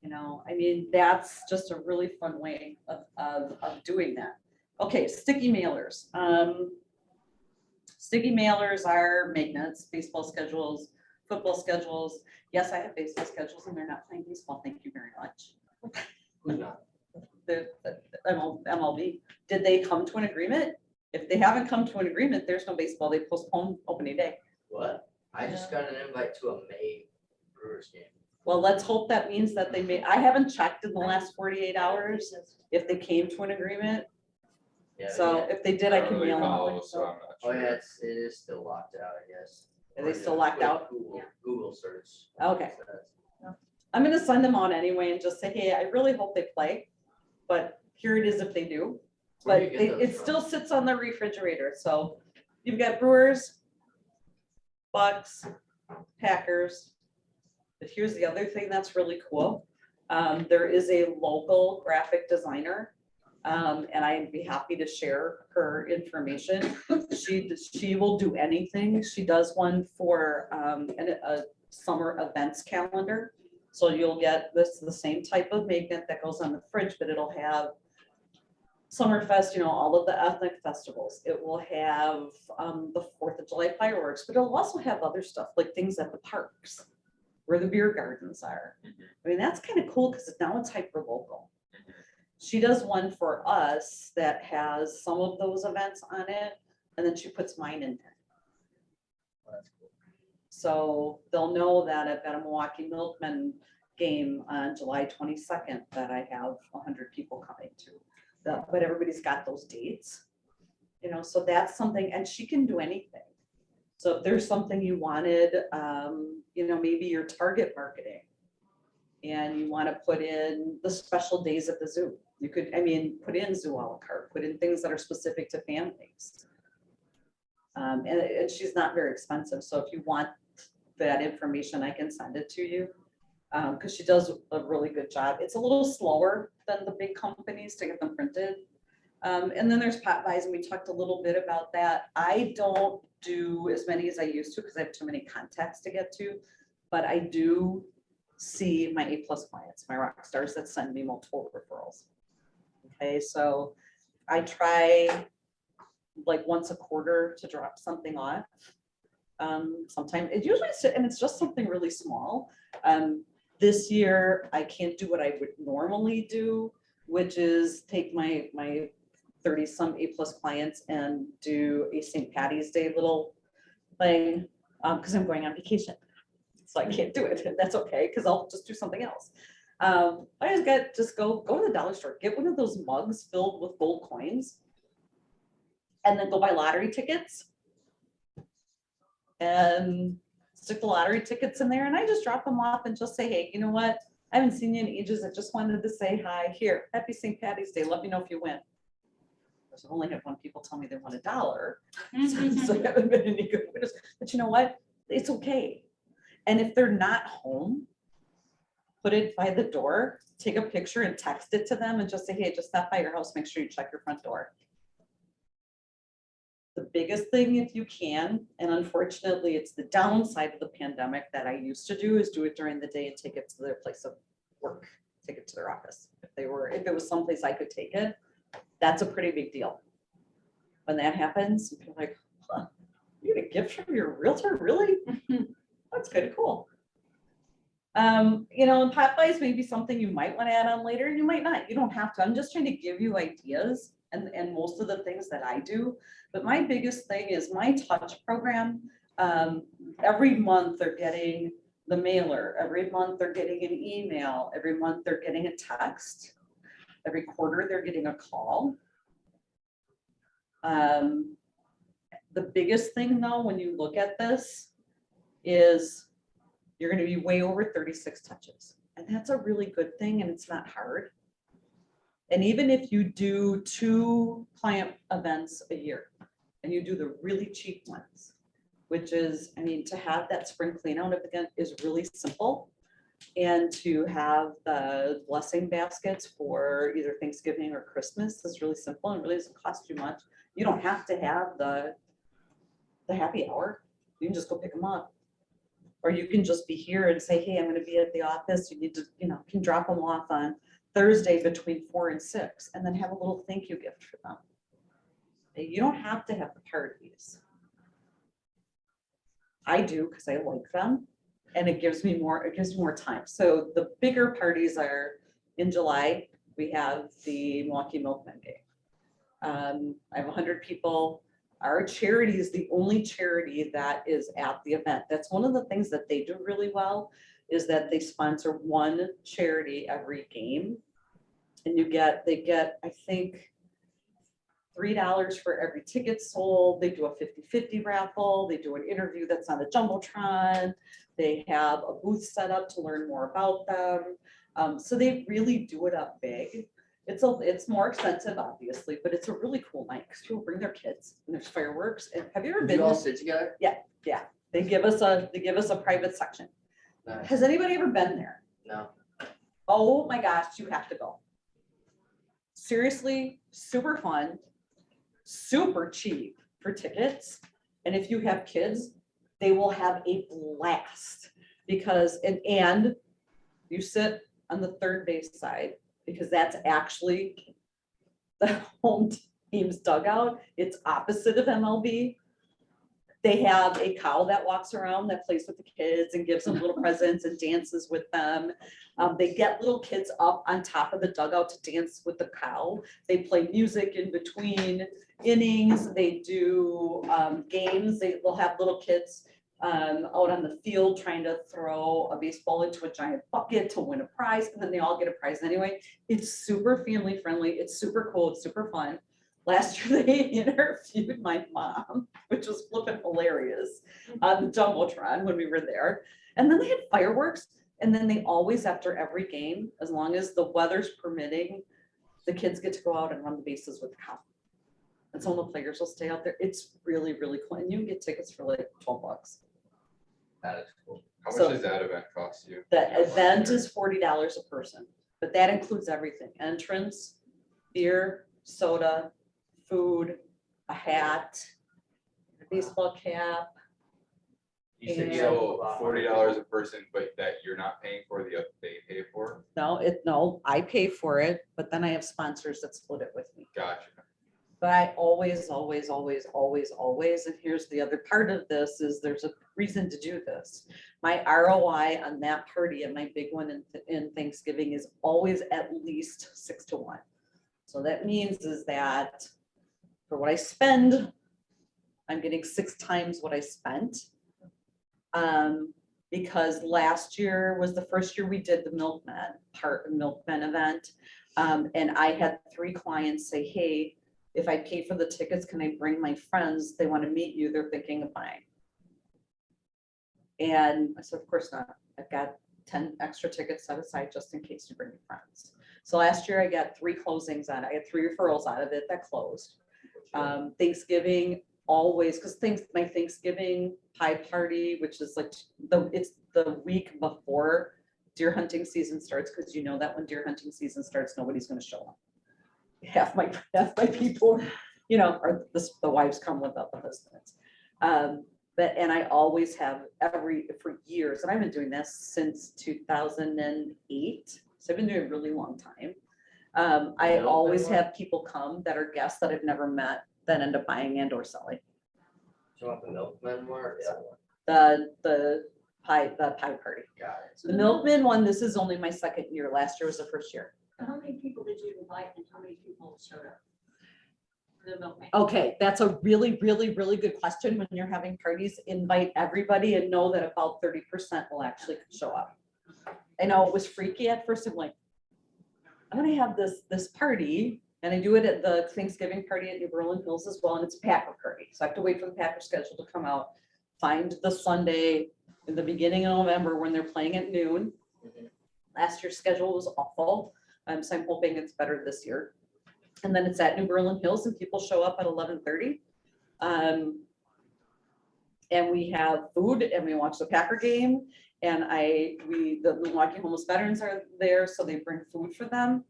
You know, I mean, that's just a really fun way of doing that. Okay, sticky mailers. Sticky mailers are magnets, baseball schedules, football schedules. Yes, I have baseball schedules and they're not playing baseball. Thank you very much. Who's not? The MLB, did they come to an agreement? If they haven't come to an agreement, there's no baseball. They postponed opening day. What? I just got an invite to a May Brewers game. Well, let's hope that means that they may, I haven't checked in the last 48 hours if they came to an agreement. Yeah, So yeah. if they did, I don't can really mail them. follow, so I'm not Oh, sure. yeah, it is still locked out, I guess. Are they still locked Quick out? Google search. Okay. says. I'm gonna send them out anyway and just say, hey, I really hope they play, but here it is if they do. Where But do you get those it from? still sits on the refrigerator, so you've got Brewers, Bucks, Packers. But here's the other thing that's really cool. There is a local graphic designer, and I'd be happy to share her information. She will do anything. She does one for a summer events calendar. So you'll get the same type of magnet that goes on the fridge, but it'll have Summerfest, you know, all of the ethnic festivals. It will have the 4th of July fireworks, but it'll also have other stuff like things at the parks where the beer gardens are. I mean, that's kind of cool because now it's hyper local. She does one for us that has some of those events on it, and then she puts mine in there. That's cool. So they'll know that I've got a Milwaukee Milkman game on July 22nd that I have 100 people coming to. But everybody's got those dates, you know, so that's something, and she can do anything. So if there's something you wanted, you know, maybe your target marketing and you want to put in the special days at the zoo, you could, I mean, put in zoo a la carte, put in things that are specific to families. And she's not very expensive, so if you want that information, I can send it to you. Because she does a really good job. It's a little slower than the big companies to get them printed. And then there's Pot Buys, and we talked a little bit about that. I don't do as many as I used to because I have too many contacts to get to, but I do see my A+ clients, my rock stars that send me multiple referrals. Okay, so I try like once a quarter to drop something off. Sometimes it usually, and it's just something really small. This year, I can't do what I would normally do, which is take my 30-some A+ clients and do a St. Patty's Day little thing, because I'm going on vacation. So I can't do it. That's okay, because I'll just do something else. I just go to the dollar store, get one of those mugs filled with gold coins, and then go buy lottery tickets and stick the lottery tickets in there, and I just drop them off and just say, hey, you know what? I haven't seen you in ages. I just wanted to say hi. Here, happy St. Patty's Day. Let me know if you win. I've only had one people tell me they want $1. So I haven't been any good winners. But you know what? It's okay. And if they're not home, put it by the door, take a picture and text it to them and just say, hey, just stop by your house. Make sure you check your front door. The biggest thing, if you can, and unfortunately it's the downside of the pandemic that I used to do, is do it during the day and take it to their place of work, take it to their office. If it was someplace I could take it, that's a pretty big deal. When that happens, you're like, huh, you get a gift from your realtor, really? That's kind of cool. You know, and Pot Buys may be something you might want to add on later, and you might not. You don't have to. I'm just trying to give you ideas and most of the things that I do. But my biggest thing is my touch program. Every month they're getting the mailer. Every month they're getting an email. Every month they're getting a text. Every quarter they're getting a call. The biggest thing though, when you look at this, is you're going to be way over 36 touches. And that's a really good thing, and it's not hard. And even if you do 2 client events a year and you do the really cheap ones, which is, I mean, to have that spring clean out event is really simple. And to have the blessing baskets for either Thanksgiving or Christmas is really simple and really doesn't cost you much. You don't have to have the happy hour. You can just go pick them up. Or you can just be here and say, hey, I'm going to be at the office. You need to, you know, can drop them off on Thursday between 4 and 6, and then have a little thank you gift for them. You don't have to have the parties. I do because I like them, and it gives me more time. So the bigger parties are in July. We have the Milwaukee Milkman Day. I have 100 people. Our charity is the only charity that is at the event. That's one of the things that they do really well, is that they sponsor one charity every game. And they get, I think, $3 for every ticket sold. They do a 50-50 raffle. They do an interview that's on the Jumbotron. They have a booth set up to learn more about them. So they really do it up big. It's more expensive, obviously, but it's a really cool night because people bring their kids and there's fireworks. And have you ever Do been? you all sit together? They give us a private section. Nice. Has anybody ever been there? No. Oh my gosh, you have to go. Seriously, super fun, super cheap for tickets. And if you have kids, they will have a blast because, and you sit on the third base side, because that's actually the home team's dugout. It's opposite of MLB. They have a cow that walks around that plays with the kids and gives them little presents and dances with them. They get little kids up on top of the dugout to dance with the cow. They play music in between innings. They do games. They'll have little kids out on the field trying to throw a baseball into a giant bucket to win a prize, and then they all get a prize anyway. It's super family friendly. It's super cool. It's super fun. Last year they interviewed my mom, which was flipping hilarious, on the Jumbotron when we were there. And then they had fireworks, and then they always, after every game, as long as the weather's permitting, the kids get to go out and run the bases with the cow. and some of the players will stay out there. It's really, really cool. And you can get tickets for like $12. That is cool. How So- much does that event cost you? The event is $40 a person, but that includes everything: entrance, beer, soda, food, a hat, a baseball cap. You said you So have $40 a person, but that you're not paying for, they pay for? No, I pay for it, but then I have sponsors that split it with me. Gotcha. But I always, and here's the other part of this is there's a reason to do this. My ROI on that party and my big one in Thanksgiving is always at least 6-1. So that means is that for what I spend, I'm getting 6 times what I spent. Because last year was the first year we did the Milkmen event. And I had 3 clients say, hey, if I pay for the tickets, can I bring my friends? They want to meet you. They're thinking of buying. And I said, of course not. I've got 10 extra tickets set aside just in case you bring your friends. So last year I got 3 closings on it. I had 3 referrals out of it that closed. Thanksgiving always, because my Thanksgiving pie party, which is like it's the week before deer hunting season starts, because you know that when deer hunting season starts, nobody's going to show up. Half my people, you know, or the wives come without the husbands. And I always have for years, and I've been doing this since 2008. So I've been doing it a really long time. I always have people come that are guests that I've never met that end up buying and or selling. Do you want the Milkman one or the other one? The pie party. Got it. The Milkman one, this is only my second year. Last year was the first year. How many people did you invite and how many people showed up? For the milkman? Okay, that's a really, really, really good question. When you're having parties, invite everybody and know that about 30% will actually show up. I know it was freaky at first. I'm like, I'm gonna have this party, and I do it at the Thanksgiving party at New Berlin Hills as well, and it's a Packer party. So I have to wait for the Packer schedule to come out, find the Sunday in the beginning of November when they're playing at noon. Mhm. Last year's schedule was awful. So I'm hoping it's better this year. And then it's at New Berlin Hills and people show up at 11:30. And we have food and we watch the Packer game. And the Milwaukee Homeless Veterans are there, so they bring food for them.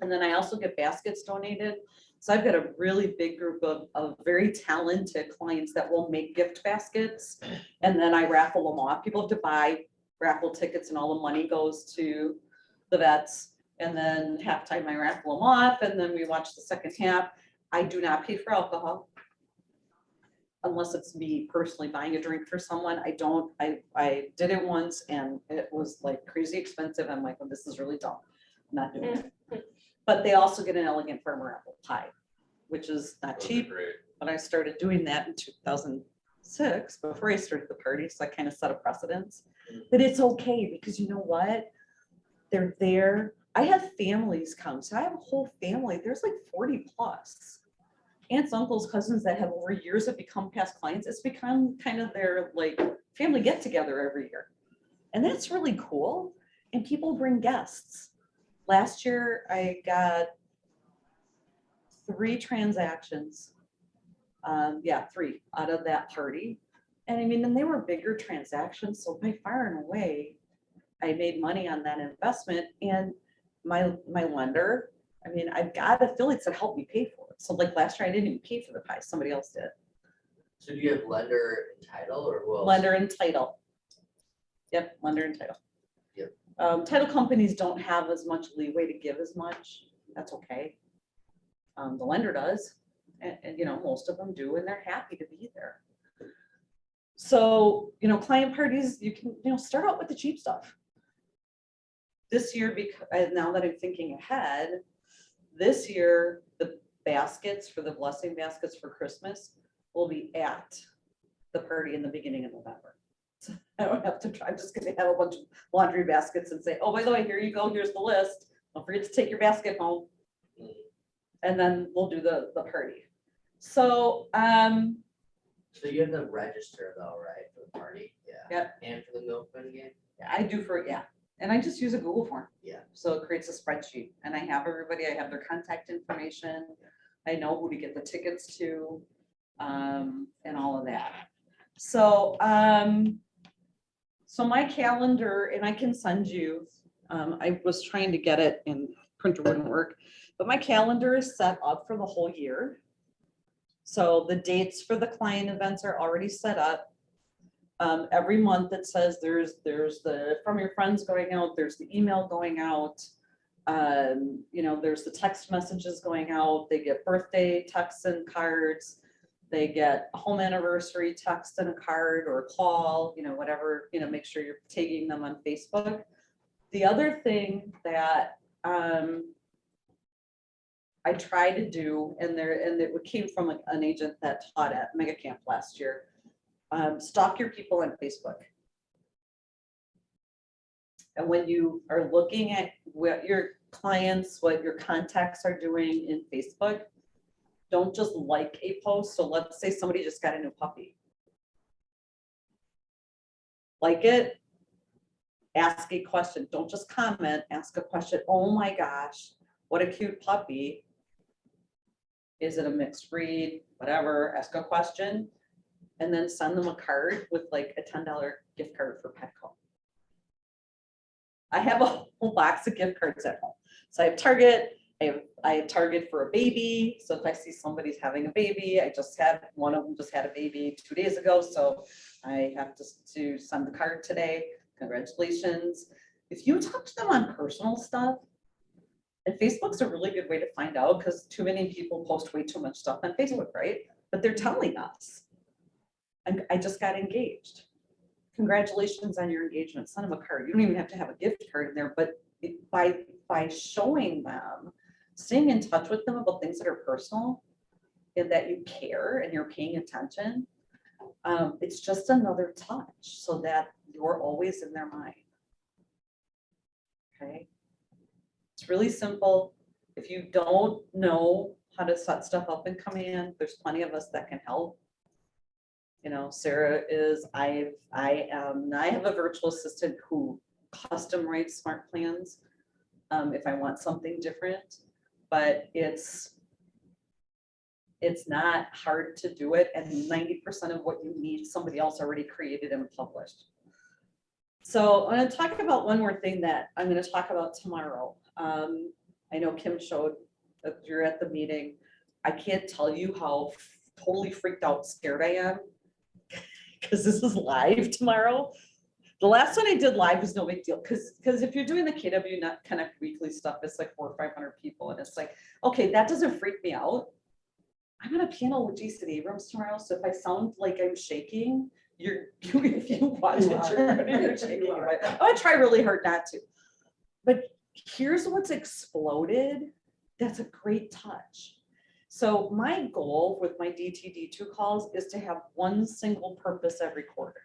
And then I also get baskets donated. So I've got a really big group of very talented clients that will make gift baskets. And then I raffle them off. People have to buy raffle tickets and all the money goes to the vets. And then halftime I raffle them off and then we watch the second half. I do not pay for alcohol. Unless it's me personally buying a drink for someone. I did it once and it was like crazy expensive. I'm like, well, this is really dumb. I'm not doing it. But they also get an Elegant Farmer apple pie, which is not Those are cheap. great. But I started doing that in 2006 before I started the party. So I kind of set a precedence. But it's okay because you know what? They're there. I have families come. So I have a whole family. There's like 40 plus aunts, uncles, cousins that have over years have become past clients. It's become kind of their like family get together every year. And that's really cool. And people bring guests. Last year I got 3 transactions. 3 out of that party. And I mean, and they were bigger transactions. So by far and away, I made money on that investment. And my lender, I mean, I've got affiliates that help me pay for it. So like last year, I didn't even pay for the pie. Somebody else did. So do you have lender and title or who else? Lender and title. Yep, lender and title. Yep. Title companies don't have as much leeway to give as much. That's okay. The lender does. And you know, most of them do, and they're happy to be there. So, you know, client parties, you can, you know, start out with the cheap stuff. This year, because now that I'm thinking ahead, this year, the baskets for the blessing baskets for Christmas will be at the party in the beginning of November. So I don't have to try, I'm just gonna have a bunch of laundry baskets and say, oh, by the way, here you go, here's the list. Don't forget to take your basket home. And then we'll do the party. So, So you have them register though, right, for the party? Yeah. Yep. And for the milkman game? I do and I just use a Google form. Yeah. So it creates a spreadsheet and I have everybody, I have their contact information. I know who to get the tickets to, and all of that. So, so my calendar, and I can send you, I was trying to get it and printer wouldn't work, but my calendar is set up for the whole year. So the dates for the client events are already set up. Every month it says there's the from your friends going out, there's the email going out. You know, there's the text messages going out. They get birthday texts and cards. They get a home anniversary text and a card or a call, you know, whatever, you know, make sure you're tagging them on Facebook. The other thing that I try to do, and it came from an agent that taught at Mega Camp last year, stalk your people on Facebook. And when you are looking at what your clients, what your contacts are doing in Facebook, don't just like a post. So let's say somebody just got a new puppy. Like it, ask a question. Don't just comment, ask a question. Oh my gosh, what a cute puppy. Is it a mixed breed? Whatever, ask a question. And then send them a card with like a $10 gift card for Petco. I have a whole box of gift cards at home. So I have Target, I have Target for a baby. So if I see somebody's having a baby, I just had, one of them just had a baby 2 days ago. So I have to send the card today. Congratulations. If you talk to them on personal stuff, and Facebook's a really good way to find out because too many people post way too much stuff on Facebook, right? But they're telling us. And I just got engaged. Congratulations on your engagement. Send them a card. You don't even have to have a gift card in there, but by showing them, staying in touch with them about things that are personal and that you care and you're paying attention, it's just another touch so that you're always in their mind. Okay. It's really simple. If you don't know how to set stuff up in Command, there's plenty of us that can help. You know, Sarah is, I have a virtual assistant who custom writes smart plans if I want something different, but it's not hard to do it. And 90% of what you need, somebody else already created and published. So I'm going to talk about one more thing that I'm going to talk about tomorrow. I know Kim showed that you're at the meeting. I can't tell you how totally freaked out, scared I am because this is live tomorrow. The last one I did live was no big deal because if you're doing the KW Net Connect weekly stuff, it's like 400 or 500 people. And it's like, okay, that doesn't freak me out. I'm on a panel with Jason Abrams tomorrow. So if I sound like I'm shaking, if you watch it, you're shaking. I'm gonna try really hard not to. But here's what's exploded. That's a great touch. So my goal with my DTD2 calls is to have one single purpose every quarter.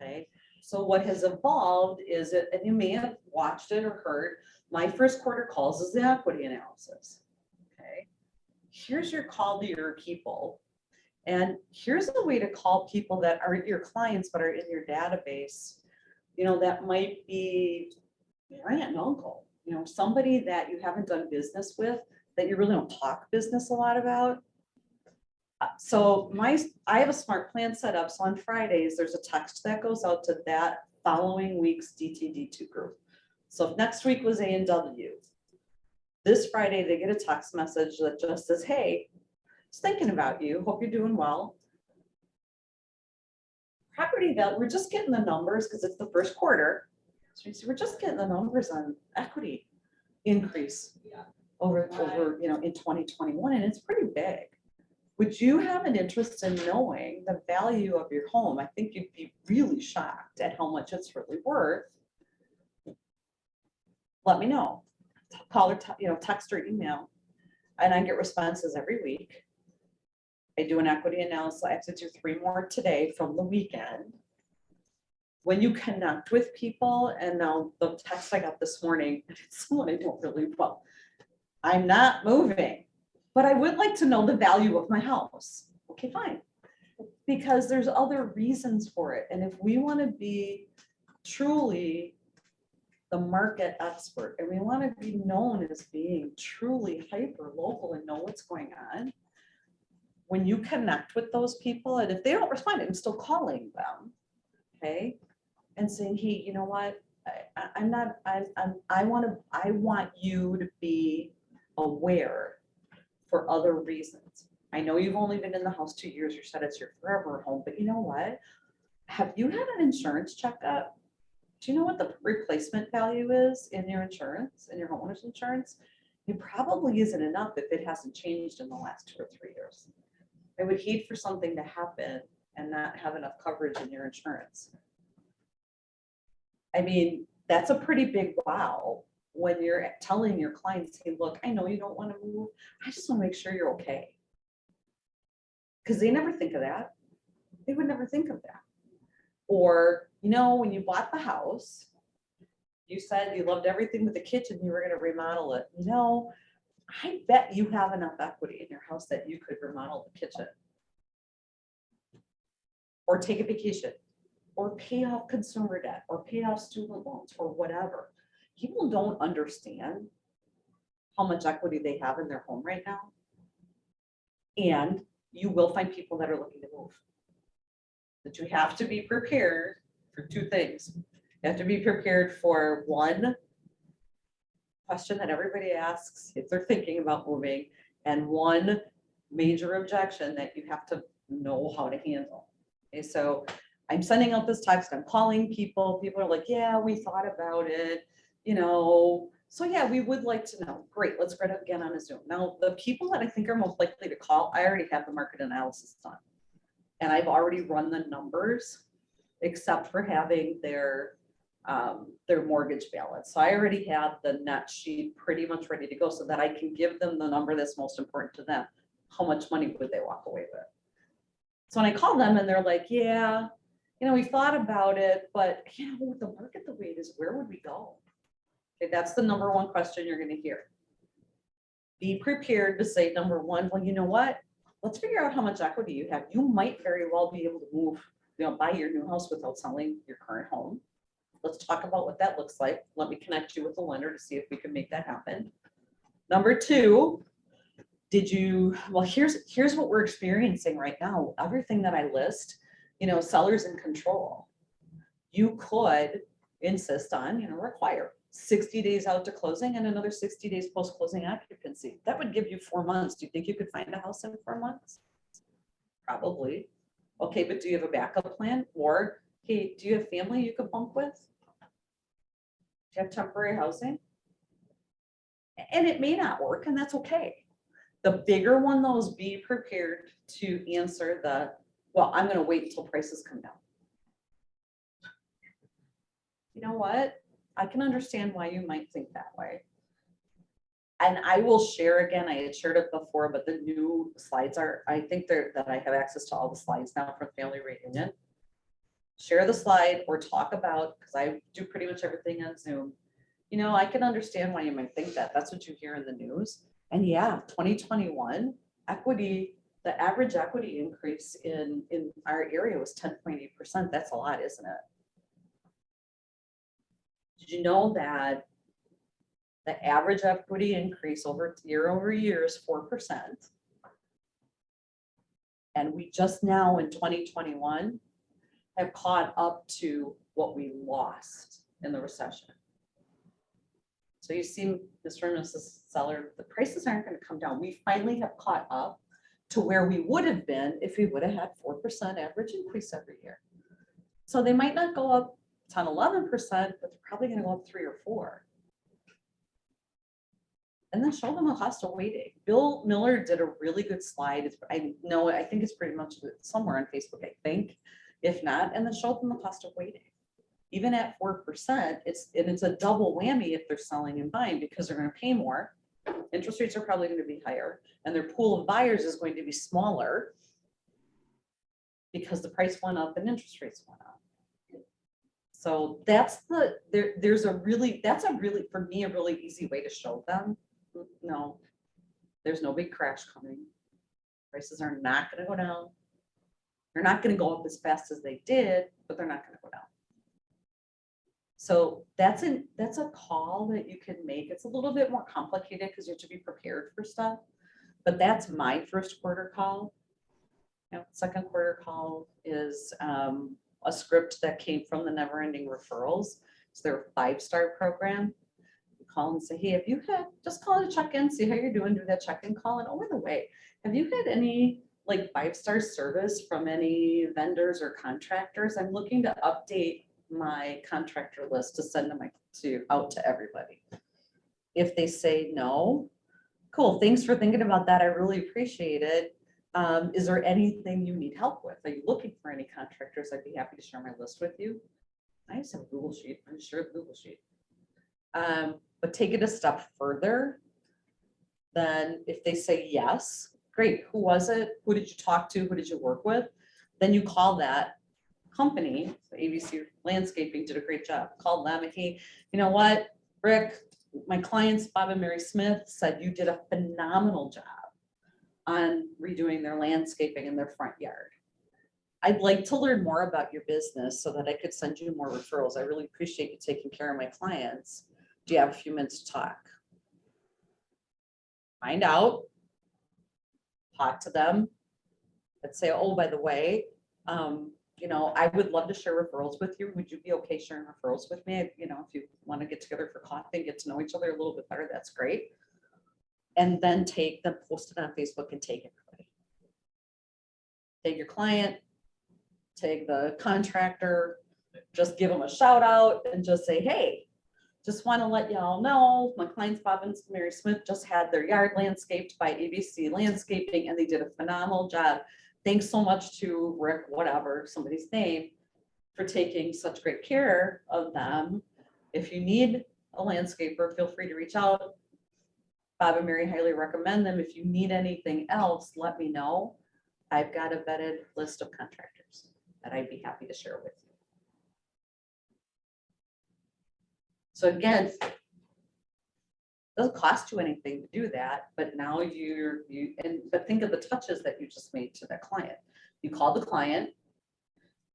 Okay. So what has evolved is it, and you may have watched it or heard, my first quarter calls is the equity analysis. Okay. Here's your call to your people. And here's a way to call people that aren't your clients, but are in your database. You know, that might be your aunt and uncle, you know, somebody that you haven't done business with, that you really don't talk business a lot about. So I have a smart plan set up. So on Fridays, there's a text that goes out to that following week's DTD2 group. So if next week was A&W, this Friday, they get a text message that just says, hey, just thinking about you. Hope you're doing well. Property value, we're just getting the numbers because it's the first quarter. So you see, we're just getting the numbers on equity increase over you know, in 2021, and it's pretty big. Would you have an interest in knowing the value of your home? I think you'd be really shocked at how much it's really worth. Let me know. Call or text or email, and I get responses every week. I do an equity analysis. I have to do 3 more today from the weekend. When you connect with people, and now the text I got this morning, it's someone I don't really well. I'm not moving, but I would like to know the value of my house. Okay, fine. Because there's other reasons for it. And if we want to be truly the market expert, and we want to be known as being truly hyper local and know what's going on. When you connect with those people, and if they don't respond, I'm still calling them, okay? And saying, hey, you know what? I want you to be aware for other reasons. I know you've only been in the house 2 years, you said it's your forever home, but you know what? Have you had an insurance checkup? Do you know what the replacement value is in your insurance, in your homeowner's insurance? It probably isn't enough if it hasn't changed in the last 2 or 3 years. I would hate for something to happen and not have enough coverage in your insurance. I mean, that's a pretty big wow when you're telling your clients, hey, look, I know you don't want to move. I just want to make sure you're okay. Because they never think of that. They would never think of that. Or, you know, when you bought the house, you said you loved everything with the kitchen, you were going to remodel it. You know, I bet you have enough equity in your house that you could remodel the kitchen. Or take a vacation, or pay off consumer debt, or pay off student loans, or whatever. People don't understand how much equity they have in their home right now. And you will find people that are looking to move. But you have to be prepared for 2 things. You have to be prepared for one question that everybody asks if they're thinking about moving, and one major objection that you have to know how to handle. Okay, so I'm sending out this text, I'm calling people, people are like, yeah, we thought about it, you know, so yeah, we would like to know. Great, let's get it again on a Zoom. Now, the people that I think are most likely to call, I already have the market analysis done. And I've already run the numbers, except for having their mortgage balance. So I already have the net sheet pretty much ready to go so that I can give them the number that's most important to them. How much money would they walk away with? So when I call them and they're like, yeah, you know, we thought about it, but you know, with the market the way it is, where would we go? Okay, that's the number one question you're going to hear. Be prepared to say, number one, well, you know what? Let's figure out how much equity you have. You might very well be able to move, you know, buy your new house without selling your current home. Let's talk about what that looks like. Let me connect you with a lender to see if we can make that happen. Number two, well, here's what we're experiencing right now. Everything that I list, you know, sellers in control. You could insist on, you know, require 60 days out to closing and another 60 days post-closing occupancy. That would give you 4 months. Do you think you could find a house in 4 months? Probably. Okay, but do you have a backup plan? Or, hey, do you have family you could bunk with? Do you have temporary housing? And it may not work, and that's okay. The bigger one, though, is be prepared to answer the, well, I'm going to wait until prices come down. You know what? I can understand why you might think that way. And I will share again, I had shared it before, but the new slides are, I think that I have access to all the slides now from Family Reunion. Share the slide or talk about, because I do pretty much everything on Zoom. You know, I can understand why you might think that. That's what you hear in the news. And yeah, 2021 equity, the average equity increase in our area was 10.8%. That's a lot, isn't it? Did you know that the average equity increase year over year is 4%? And we just now in 2021 have caught up to what we lost in the recession. So you see, Mr. and Mrs. Seller, the prices aren't going to come down. We finally have caught up to where we would have been if we would have had 4% average increase every year. So they might not go up 10, 11%, but they're probably going to go up 3 or 4. And then show them the cost of waiting. Bill Miller did a really good slide. I think it's pretty much somewhere on Facebook, I think. If not, and then show them the cost of waiting. Even at 4%, it's a double whammy if they're selling and buying, because they're going to pay more. Interest rates are probably going to be higher, and their pool of buyers is going to be smaller because the price went up and interest rates went up. So that's for me, a really easy way to show them. No, there's no big crash coming. Prices are not going to go down. They're not going to go up as fast as they did, but they're not going to go down. So that's a call that you can make. It's a little bit more complicated because you have to be prepared for stuff. But that's my first quarter call. Second quarter call is a script that came from the Never Ending Referrals. It's their 5-star program. You call and say, hey, have you had, just call to check in, see how you're doing, do that check-in call. And oh, by the way, have you had any like 5-star service from any vendors or contractors? I'm looking to update my contractor list to send them out to everybody. If they say no, cool, thanks for thinking about that. I really appreciate it. Is there anything you need help with? Are you looking for any contractors? I'd be happy to share my list with you. I just have a Google Sheet. I'm sure a Google Sheet. But take it a step further. Then if they say yes, great. Who was it? Who did you talk to? Who did you work with? Then you call that company. So ABC Landscaping did a great job. Call them and hey, you know what, Rick, my clients, Bob and Mary Smith, said you did a phenomenal job on redoing their landscaping in their front yard. I'd like to learn more about your business so that I could send you more referrals. I really appreciate you taking care of my clients. Do you have a few minutes to talk? Find out, talk to them, and say, oh, by the way, you know, I would love to share referrals with you. Would you be okay sharing referrals with me? You know, if you want to get together for coffee and get to know each other a little bit better, that's great. And then take them, post it on Facebook and take everybody. Take your client, take the contractor, just give them a shout out and just say, hey, just want to let y'all know, my clients Bob and Mary Smith just had their yard landscaped by ABC Landscaping and they did a phenomenal job. Thanks so much to Rick, whatever, somebody's name, for taking such great care of them. If you need a landscaper, feel free to reach out. Bob and Mary highly recommend them. If you need anything else, let me know. I've got a vetted list of contractors that I'd be happy to share with you. So again, doesn't cost you anything to do that, but now but think of the touches that you just made to that client. You call the client,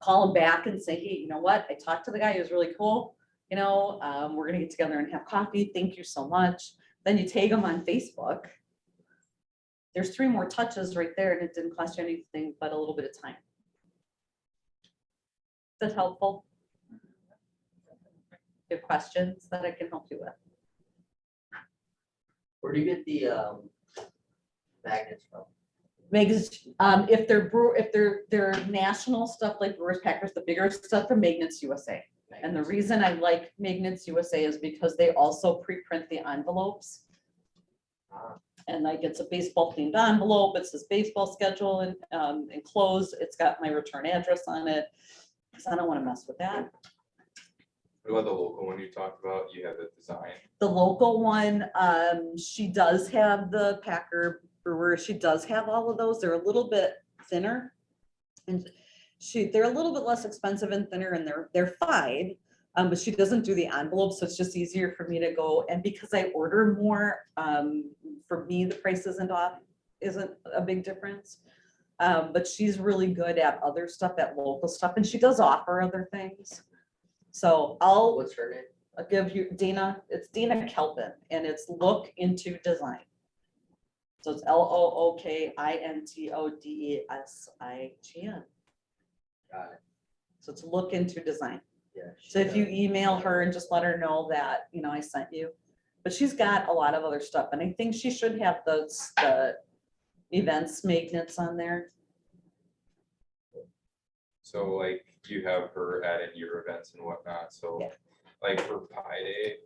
call them back and say, hey, you know what? I talked to the guy, he was really cool. You know, we're gonna get together and have coffee. Thank you so much. Then you tag them on Facebook. There's 3 more touches right there and it didn't cost you anything but a little bit of time. Is that helpful? You have questions that I can help you with? Where do you get the magnets from? If they're national stuff like Brewers Packers, the bigger stuff from Magnets USA. And the reason I like Magnets USA is because they also pre-print the envelopes. And like it's a baseball themed envelope. It says baseball schedule and enclosed. It's got my return address on it. Because I don't want to mess with that. What about the local one you talked about? You had the design. The local one, she does have the Packer Brewer. She does have all of those. They're a little bit thinner. And they're a little bit less expensive and thinner and they're fine. But she doesn't do the envelope, so it's just easier for me to go. And because I order more, for me, the price isn't a big difference. But she's really good at other stuff, at local stuff, and she does offer other things. So What's her name? I'll give you Dana, it's Dana Kelvin, and it's Look Into Design. So it's LOOKINTODESIGN. Got it. So it's Look Into Design. Yeah. So if you email her and just let her know that, you know, I sent you, but she's got a lot of other stuff, and I think she should have the events magnets on there. So like you have her add in your events and whatnot. So Yeah. like for Pi Day,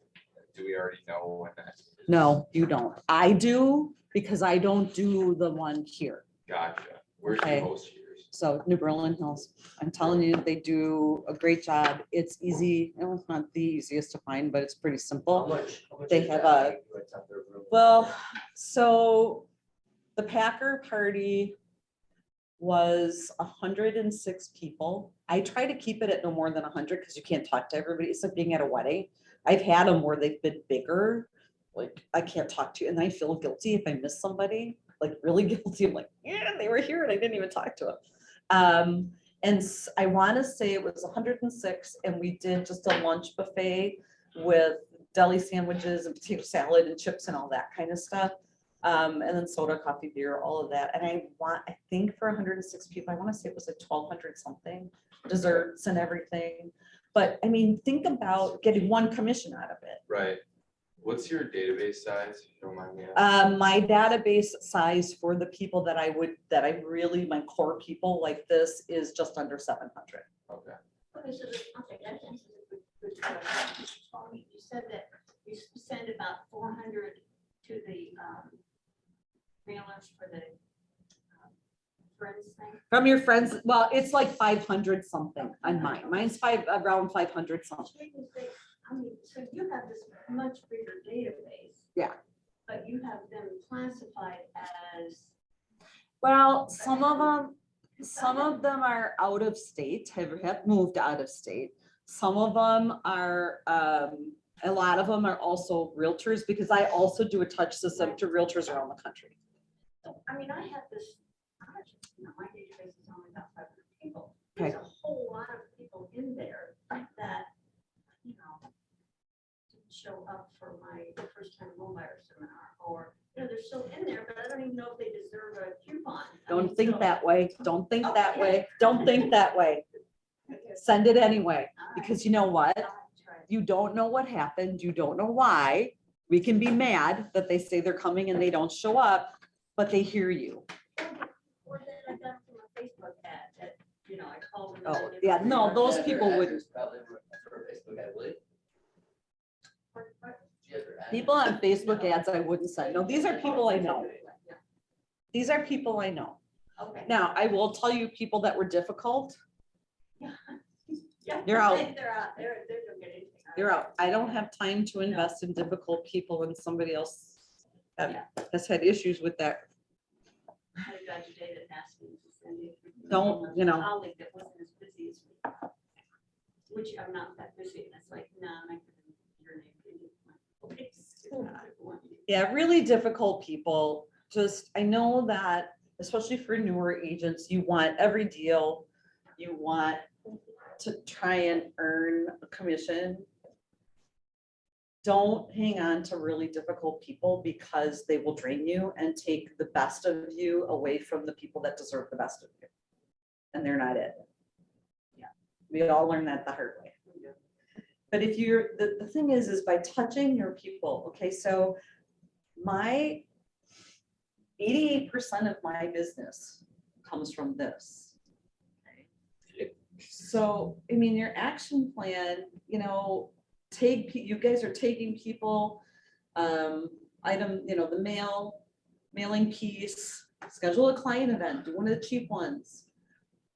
do we already know when that? No, you don't. I do because I don't do the one here. Gotcha. Where's Okay. your host years? So New Berlin Hills, I'm telling you, they do a great job. It's easy. Well, it's not the easiest to find, but it's pretty How simple. much They is have that? a- Like, what's up their room? Well, so the Packer party was 106 people. I try to keep it at no more than 100 because you can't talk to everybody. It's like being at a wedding. I've had them where they've been bigger. Like I can't talk to you, and then I feel guilty if I miss somebody. Like really guilty. I'm like, yeah, they were here and I didn't even talk to them. And I want to say it was 106, and we did just a lunch buffet with deli sandwiches and potato salad and chips and all that kind of stuff. And then soda, coffee, beer, all of that. And I think for 106 people, I want to say it was like 1,200 something, desserts and everything. But I mean, think about getting one commission out of it. Right. What's your database size, if you don't mind me asking? My database size for the people that I really, my core people like this is just under 700. Okay. Okay, so that answers a good question. Tony, you said that you send about 400 to the mailers for the friends thing. From your friends, well, it's like 500 something on mine. Mine's around 500 something. I mean, so you have this much bigger database. Yeah. But you have them classified as. Well, some of them are out of state, have moved out of state. Some of them are, a lot of them are also realtors, because I also do a touch system to realtors around the country. I mean, I have this, my database is only about 500 people. There's a whole lot of people in there that, you know, didn't show up for my first time homebuyer seminar, or, you know, they're still in there, but I don't even know if they deserve a coupon. I mean, Don't think so- that way. Don't think that way. Don't think that way. Send it anyway, because you know what? I'll try. You don't know what happened. You don't know why. We can be mad that they say they're coming and they don't show up, but they hear you. Or then I got from a Facebook ad that, you know, I called them. Oh, yeah, no, those people would, Probably for a Facebook ad, would it? Do you ever add- people on Facebook ads I wouldn't send. No, these are people I know. These are people I know. Okay. Now, I will tell you, people that were difficult, Yeah, You're out. They're out, they're doing anything. you're out. I don't have time to invest in difficult people when somebody else has had issues with that. I had a guy today that asked me to send it. Don't, you know. Colleague that wasn't as busy as me, which I'm not that busy, and it's like, nah, I'm not giving your name. Okay, Yeah, really difficult people. Just, I know that, especially for newer agents, you want every deal, you want to try and earn a commission. Don't hang on to really difficult people, because they will drain you and take the best of you away from the people that deserve the best of you. And they're not it. Yeah, we all learn that the hard way. But if you're, the thing is by touching your people, okay, so my 88% of my business comes from this. So, I mean, your action plan, you know, you guys are taking people, item, you know, the mailing piece, schedule a client event, do one of the cheap ones.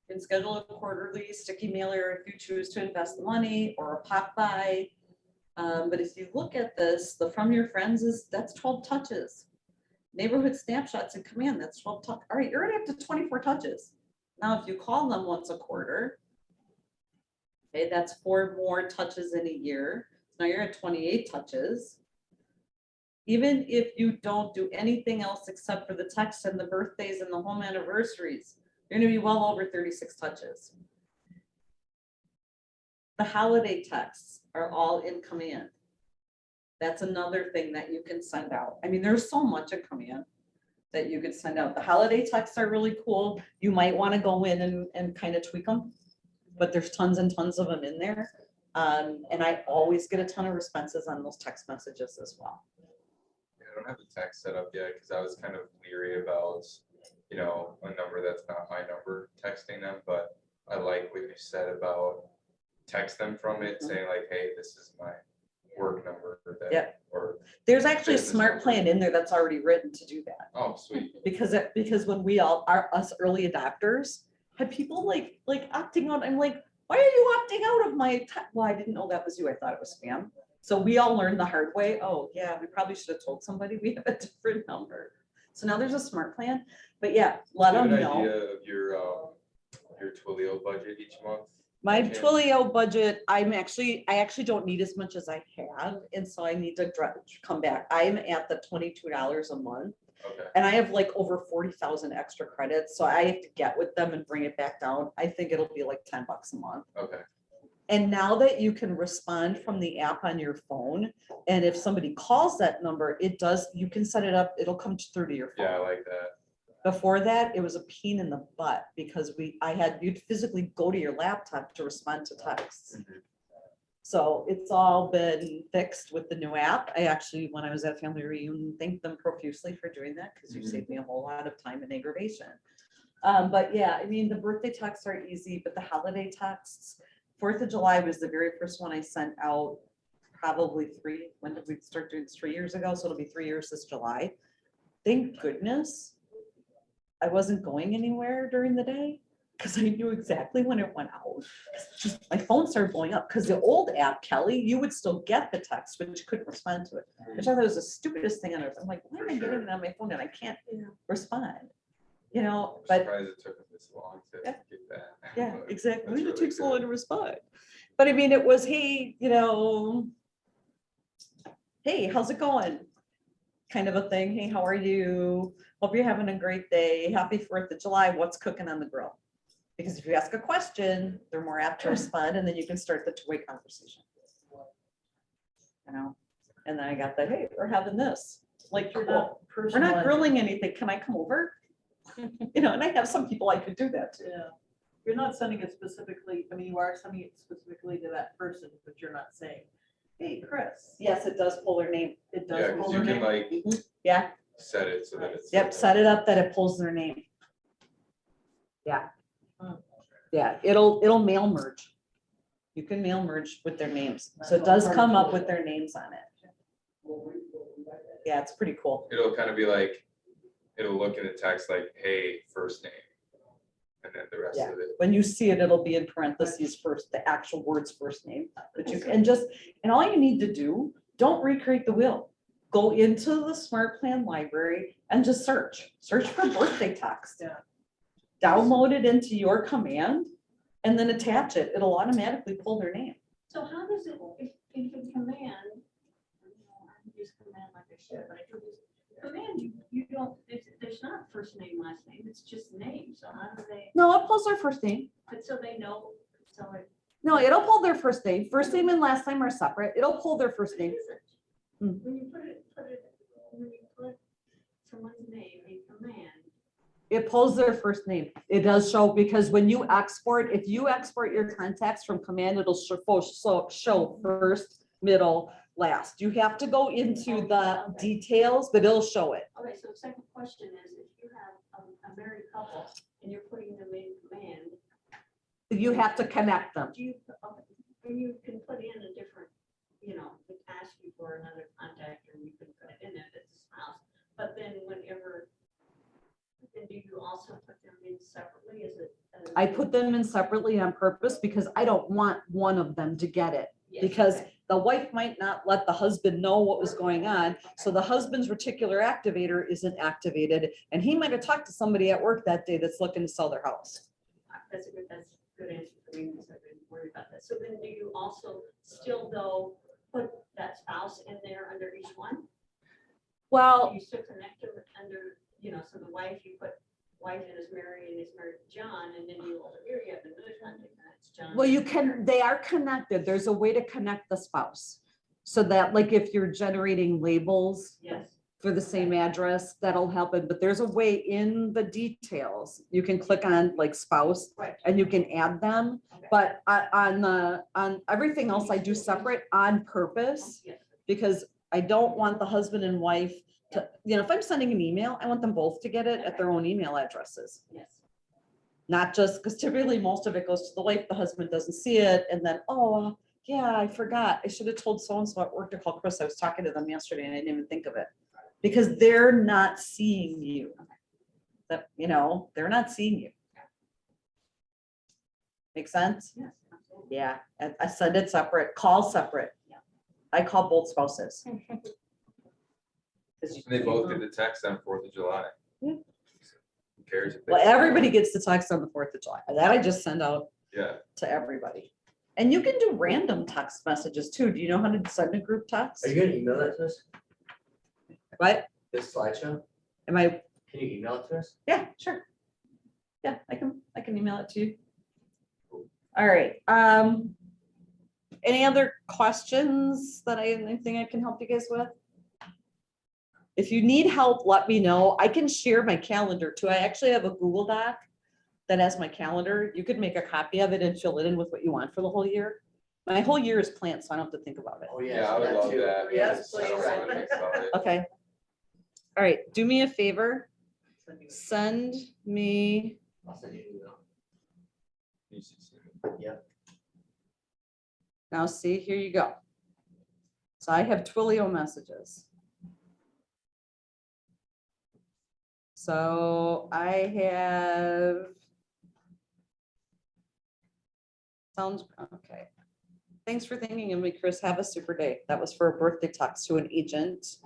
You can schedule a quarterly sticky mailer if you choose to invest the money, or a pop by. But if you look at this, the From Your Friends that's 12 touches. Neighborhood snapshots and command, that's 12 touch. All right, you're already up to 24 touches. Now, if you call them once a quarter, okay, that's 4 more touches in a year. Now you're at 28 touches. Even if you don't do anything else except for the text and the birthdays and the home anniversaries, you're gonna be well over 36 touches. The holiday texts are all in command. That's another thing that you can send out. I mean, there's so much in command that you could send out. The holiday texts are really cool. You might want to go in and kind of tweak them, but there's tons and tons of them in there. And I always get a ton of responses on those text messages as well. I don't have the text set up yet, because I was kind of leery about, you know, a number that's not my number, texting them, but I like what you said about text them from it, saying like, hey, this is my work number. That, Yep. Or, There's actually a Business smart number. plan in there that's already written to do that. oh, sweet. Because when we all are us early adopters, had people like opting out. I'm like, why are you opting out of my well, I didn't know that was you. I thought it was spam. So we all learned the hard way. Oh yeah, we probably should have told somebody we have a different number. So now there's a smart plan, but yeah, let Do you have them an know. idea of your Twilio budget each month? My Okay. Twilio budget, I actually don't need as much as I have, and so I need to come back. I'm at the $22 a month. Okay, And I have like over 40,000 extra credits, so I have to get with them and bring it back down. I think it'll be like $10 a month. okay, And now that you can respond from the app on your phone, and if somebody calls that number, it does, you can set it up, it'll come through to your phone. yeah, I like that. Before that, it was a pain in the butt because you'd physically go to your laptop to respond to texts. Mhm. So it's all been fixed with the new app. I actually, when I was at family reunion, thanked them profusely for doing that because you Mhm. saved me a whole lot of time and aggravation. But yeah, I mean, the birthday texts are easy, but the holiday texts, 4th of July was the very first one I sent out, probably when did we start doing this? 3 years ago, so it'll be 3 years this July. Thank goodness I wasn't going anywhere during the day because I knew exactly when it went out. Just my phone started blowing up because the old app, Kelly, you would still get the text, but you couldn't respond to it, which I thought was the stupidest thing on earth. I'm like, why am I getting it on my phone and I can't respond? You know, I'm but surprised it took them this long to Yeah. get that. yeah, but exactly. that's Why did it really take so long good. to respond? But I mean, it was, hey, hey, how's it going? Kind of a thing. Hey, how are you? Hope you're having a great day. Happy 4th of July. What's cooking on the grill? Because if you ask a question, they're more apt to respond, and then you can start the two-way conversation. And then I got the, hey, we're having this. Like, You're cool. not We're not personalizing. grilling anything. Can I come over? And I have some people I could do that to. Yeah, you're not sending it specifically, I mean, you are sending it specifically to that person, but you're not saying, hey, Chris. Yes, it does pull their name. It Yeah, does. because pull you their can name. like Yeah, set it so that it's. yep, set it up that it pulls their name. Yeah. Yeah, it'll mail merge. You can mail merge with their names. So it does come up with their names on it. Yeah, it's pretty cool. It'll kind of be like, it'll look in the text like, hey, first name. And then the rest Yeah. of it. When you see it, it'll be in parentheses first, the actual word's first name. But you can and all you need to do, don't recreate the wheel. Go into the Smart Plan library and just search for birthday text. Yeah. Download it into your command and then attach it. It'll automatically pull their name. So how does it, if you command, I use command like I should, but I do this. Command, you don't, there's not first name, last name, it's just name, so how do they, No, it pulls their first name. but so they know, so it. No, it'll pull their first name. First name and last name are separate. It'll pull their first name. Hmm. When you when you put someone's name in command, It pulls their first name. It does show, because when you export, if you export your contacts from command, it'll show first, middle, last. You have to go into the details, but it'll show it. okay, so the second question is, if you have a married couple and you're putting them in command, You have to connect them. do you, when you can put in a different, it asks you for another contact, or you can put it in if it's a spouse, but then then do you also put them in separately, is it? I put them in separately on purpose because I don't want one of them to get it. Yes, Because okay. the wife might not let the husband know what was going on. So the husband's reticular activator isn't activated, and he might have talked to somebody at work that day that's looking to sell their house. That's a good answer for me, because I didn't worry about that. So then do you also still though put that spouse in there under each one? Do Well, you still connect them under, so the wife, you put wife and is married to John, and then you over here, you have another contact, and it's John. well, they are connected. There's a way to connect the spouse. So that, like, if you're generating labels Yes, for the same address, that'll happen. But there's a way in the details. You can click on like spouse right. and you can add them. Okay. But on everything else, I do separate on purpose, Yes. because I don't want the husband and wife to, if I'm sending an email, I want them both to get it at their own email addresses. Yes. Not just, because typically most of it goes to the wife, the husband doesn't see it, and then, oh, yeah, I forgot. I should have told so-and-so at work to call Chris. I was talking to them yesterday and I didn't even think of it. Because they're not seeing you. They're not seeing you. Make sense? Yes, absolutely. Yeah, I send it separate, call separate. Yeah. I call both spouses. 'Cause you- They both did the text on 4th of July. Yeah. Who cares? if they- Well, everybody gets the text on the 4th of July. That I just send out Yeah, to everybody. And you can do random text messages too. Do you know how to send a group text? Are you gonna email that to us, What? this slideshow? Am I, Can you email it to us? yeah, sure. Yeah, I can email it to you. All right, any other questions anything I can help you guys with? If you need help, let me know. I can share my calendar too. I actually have a Google Doc that has my calendar. You could make a copy of it and fill it in with what you want for the whole year. My whole year is planned, so I don't have to think about it. Oh, Yeah, I would love too. that. Yes, because I don't know what please. it is about it. Okay. All right, do me a favor, send me, I'll send you an email. You should see it. now see, here you go. So I have Twilio messages. So I have. Sounds, okay. Thanks for thinking of me, Chris. Have a super day. That was for a birthday text to an agent.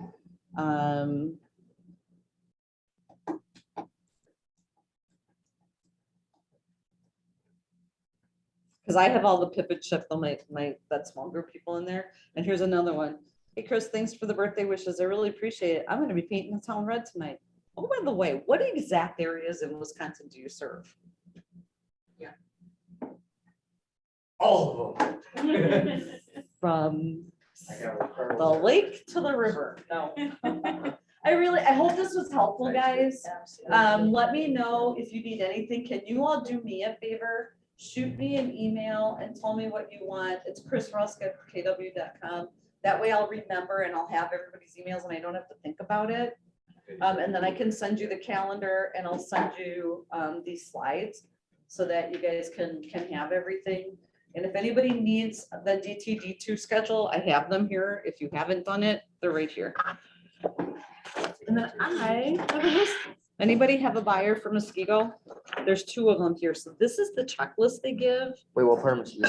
Because I have all the pip and chip, that small group people in there. And here's another one. Hey, Chris, thanks for the birthday wishes. I really appreciate it. I'm gonna be painting the town red tonight. Oh, by the way, what exact areas in Wisconsin do you serve? All of them. From I got referrals. the lake to the river? No. I hope this was helpful, guys. Let me know if you need anything. Can you all do me a favor? Shoot me an email and tell me what you want. It's chrisrusk@kw.com. That way I'll remember and I'll have everybody's emails and I don't have to think about it. And then I can send you the calendar and I'll send you these slides so that you guys can have everything. And if anybody needs the DTD2 schedule, I have them here. If you haven't done it, they're right here. And then I have a list. Anybody have a buyer for Muskego? There's 2 of them here. So this is the checklist they give. Wait, what permits you?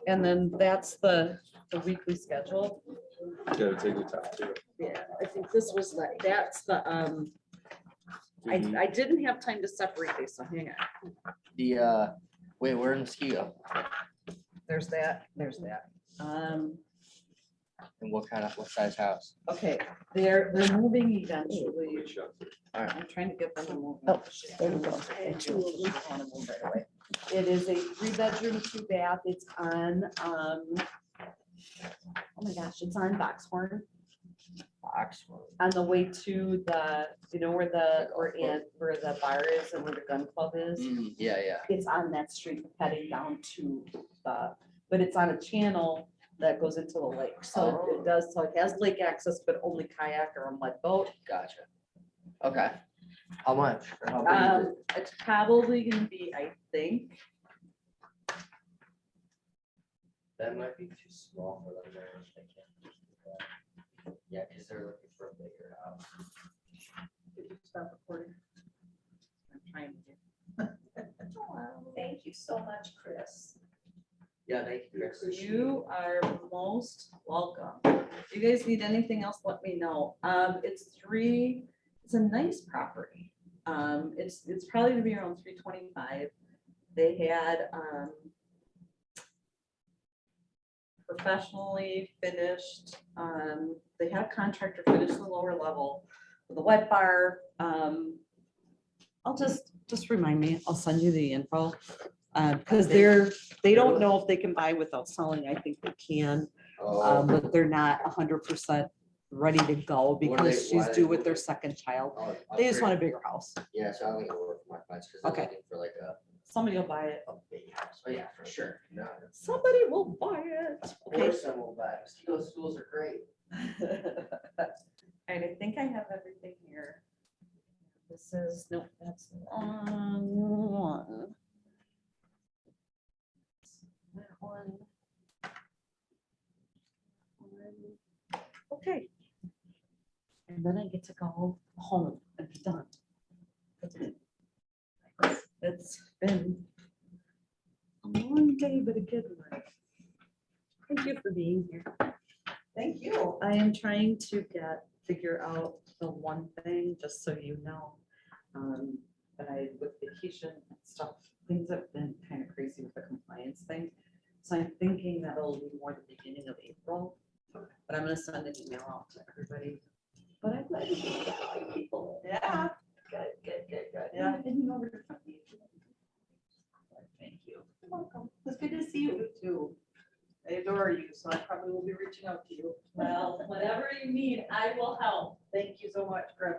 And then that's the weekly schedule. Gotta take your time too. Yeah, I think this was that's the, I didn't have time to separate these, so hang on. The, wait, we're in Mosquito. There's that, there's that. And what size house? Okay, they're moving eventually. Good shot. I'm trying to get them to move. Oh, there you go. I had 2 of them. I wanna move right away. It is a 3-bedroom, 2-bath. It's on, oh my gosh, it's on Boxhorn. Oxford. On the way to the, you know, where the bar is and where the gun club is. Yeah, yeah. It's on that street heading down to the, but it's on a channel that goes into the lake. So it does, so it has lake access, but only kayak or a mud boat. Gotcha. Okay. How much? Or how big is it? It's probably gonna be, I think, That might be too small for them there. They can't do that. Yeah, because they're looking for a bigger house. Did you stop recording? I'm trying to. Thank you so much, Chris. Yeah, thank you, Chris. You are most welcome. If you guys need anything else, let me know. It's a nice property. It's probably gonna be around 325. They had, professionally finished, they had a contractor finish the lower level with a wet bar. I'll just remind me, I'll send you the info. Because they don't know if they can buy without selling. I think they can, Oh, but they're not 100% ready to go What are they- because why she's are they due with moving? their second child. oh, They just want a upgrade. bigger house. Yeah, so I think it'll work for my clients because they're Okay. looking for like Somebody will buy it. a big house. Oh, yeah, for sure. No. Somebody will buy it. Of Okay. course, some will buy. Mosquito schools are great. And I think I have everything here. This is, nope, that's the wrong one. That one. Okay. And then I get to go home and be done. It's been a long day, but a good one. Thank you for being here. Thank you. I am trying to figure out the one thing, just so you know. But with vacation and stuff, things have been kind of crazy with the compliance thing. So I'm thinking that'll be more the beginning of April. But I'm gonna send an email out to everybody But I'm glad you got all your people. Yeah, Good, good, good, good. Yeah. And you over to front page. thank you. You're welcome. It's good to see you too. I adore you, so I probably will be reaching out to you. Well, whatever you need, I will help. Thank you so much, Chris.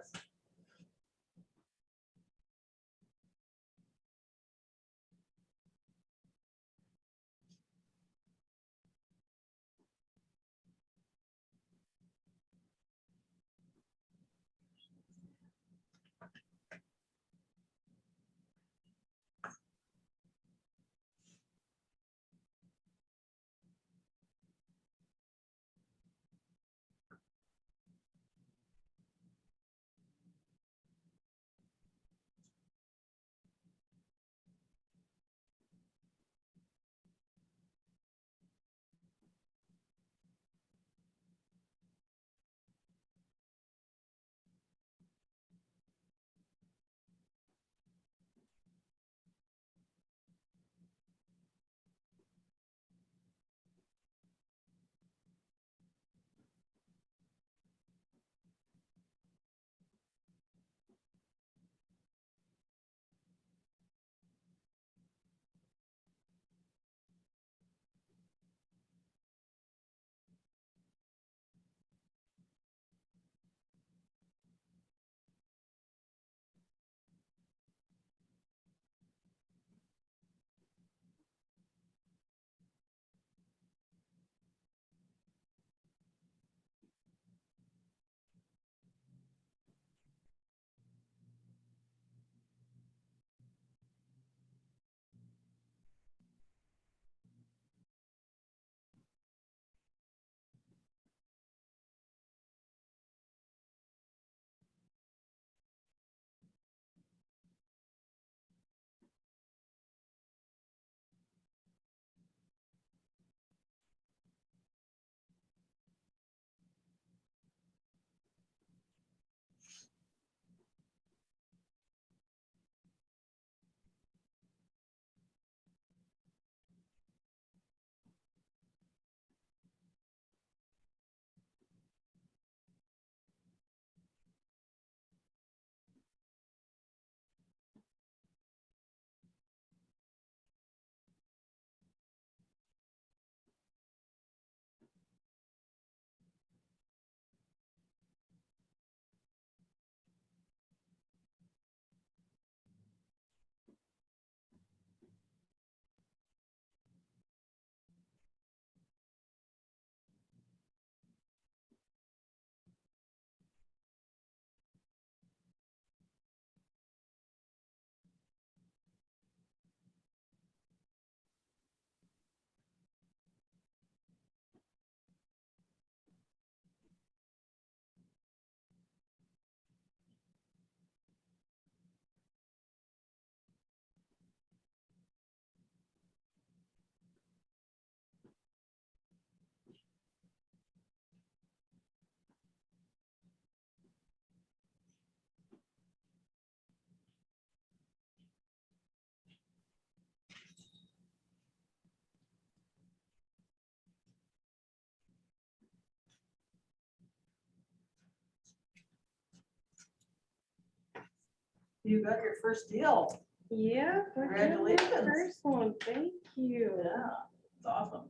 You got your first deal. Yeah. I got my Congratulations. First one, thank you. Yeah, it's awesome.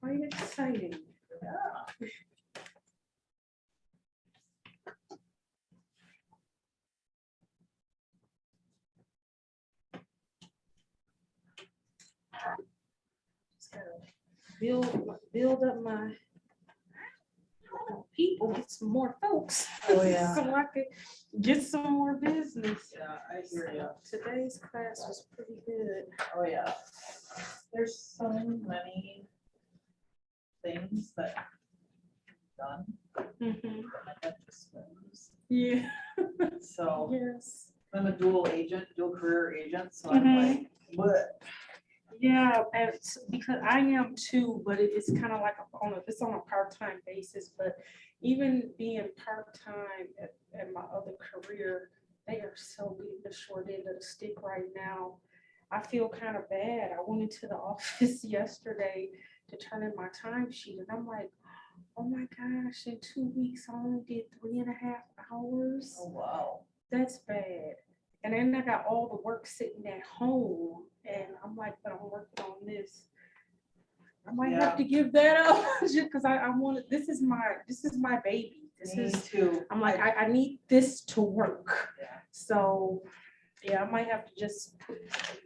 Quite exciting. Yeah. Just gotta build up my people, get some more folks. Oh, yeah. So I could get some more business. Yeah, I hear you. Today's class was pretty good. Oh, yeah. There's so many things that I've done Mhm. that my head just swims. Yeah, So yes. I'm a dual career agent, so I'm Mhm. like, what? Yeah, and because I am too, but it's kind of like it's on a part-time basis, but even being part-time at my other career, they are so getting the short end of the stick right now. I feel kind of bad. I went into the office yesterday to turn in my timesheet and I'm like, oh my gosh, in 2 weeks, I only did 3.5 hours. Oh, wow. That's bad. And then I got all the work sitting at home and I'm like, but I'm working on this. I might have to give that up just because I want it. This is my baby. This Me is, too. I'm like, I need this to work. Yeah. So, yeah, I might have to just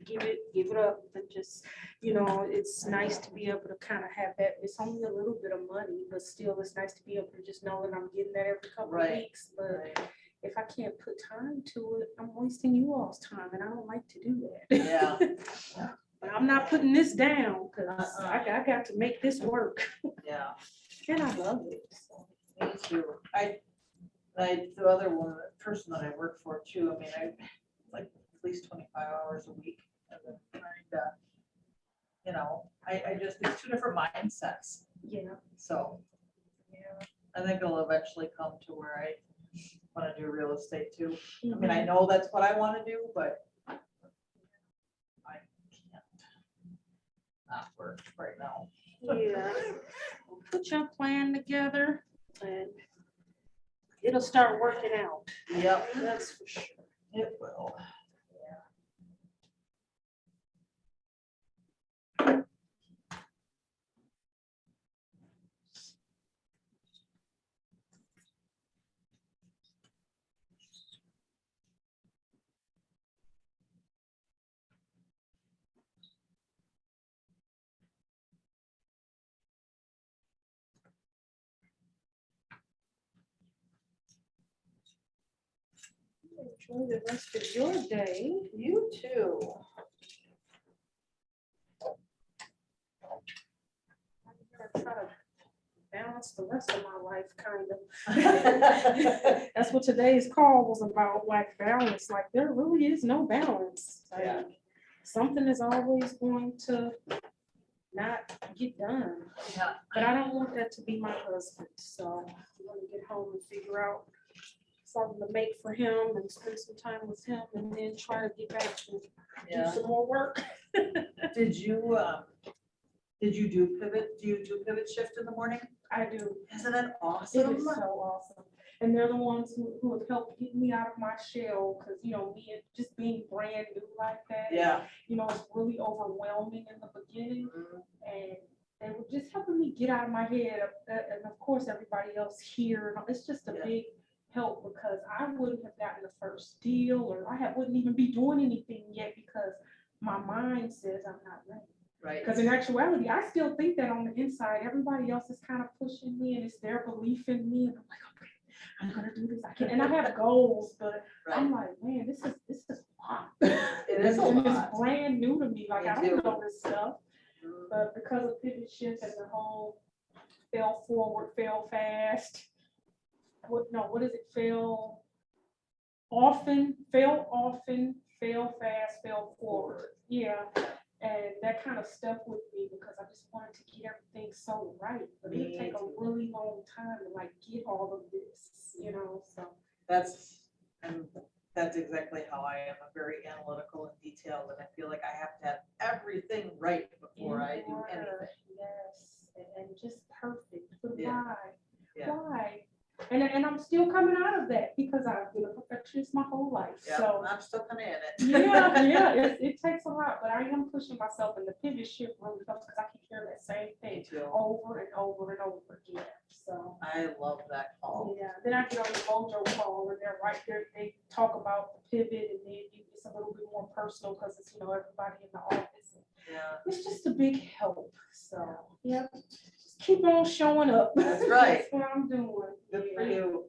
give it up and just, it's nice to be able to kind of have that. It's only a little bit of money, but still it's nice to be able to just know that I'm getting that every couple of Right. weeks. But Right. if I can't put time to it, I'm wasting you all's time and I don't like to do that. Yeah. But I'm not putting this down because Uh-uh. I got to make this work Yeah. and I love it. So. Me too. The other person that I work for too, I mean, I like at least 25 hours a week. And then trying to, I just, it's two different mindsets. Yeah. So Yeah. I think it'll eventually come to where I want to do real estate too. I Mm-hmm. mean, I know that's what I want to do, but I can't not work right now. Yeah. Put your plan together and it'll start working out. Yep, That's for sure. it will. Enjoy the rest of your day. You too. I'm gonna try to balance the rest of my life, kind of. That's what today's call was about, like balance. Like there really is no balance. Like, Yeah. something is always going to not get done. Yeah. But I don't want that to be my husband. So I'm gonna get home and figure out something to make for him and spend some time with him and then try to get back to do Yeah. some more work. Did you do pivot? Do you do pivot shift in the morning? I do. Isn't it It awesome? is so awesome. And they're the ones who have helped get me out of my shell because, me and just being brand new like that. Yeah. It's really overwhelming in the beginning. Mhm. And they were just helping me get out of my head. And of course, everybody else here. And it's just a Yeah. big help because I wouldn't have gotten the first deal or wouldn't even be doing anything yet because my mind says I'm not ready. Right. Because in actuality, I still think that on the inside, everybody else is kind of pushing me and it's their belief in me. And I'm like, okay, I'm gonna do this. I can, and I have goals, but I'm Right. like, man, this is a lot. It is a And lot. it's brand new to me. Like Me I too. don't know this stuff, Mhm. but because of pivot shift and the whole fail forward, fail fast. What is it? Fail often, fail fast, fail forward. Yeah. And that kind of stuck with me because I just wanted to get everything so right. But Me it'll take a too. really long time to get all of this, so. That's exactly how I am. I'm very analytical and detailed, and I feel like I have to have everything right before I do in order, anything. Yes, and just perfect, but Yeah. why? Yeah. Why? And I'm still coming out of that because I've been a perfectionist my whole life, Yeah, so. I'm still kind of in it. Yeah, it takes a lot, but I am pushing myself, and the pivot shift really helps because I can hear that same thing Me too. over and over and over again, so. I love that call. Yeah, then I get on the Mojo call and they're right there, they talk about the pivot and then it's a little bit more personal because it's, everybody in the office. Yeah. It's just a big help, so, yeah, just keep on showing up. That's right. That's what I'm doing. Good for Yeah. you.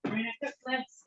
I mean, I took Glenn's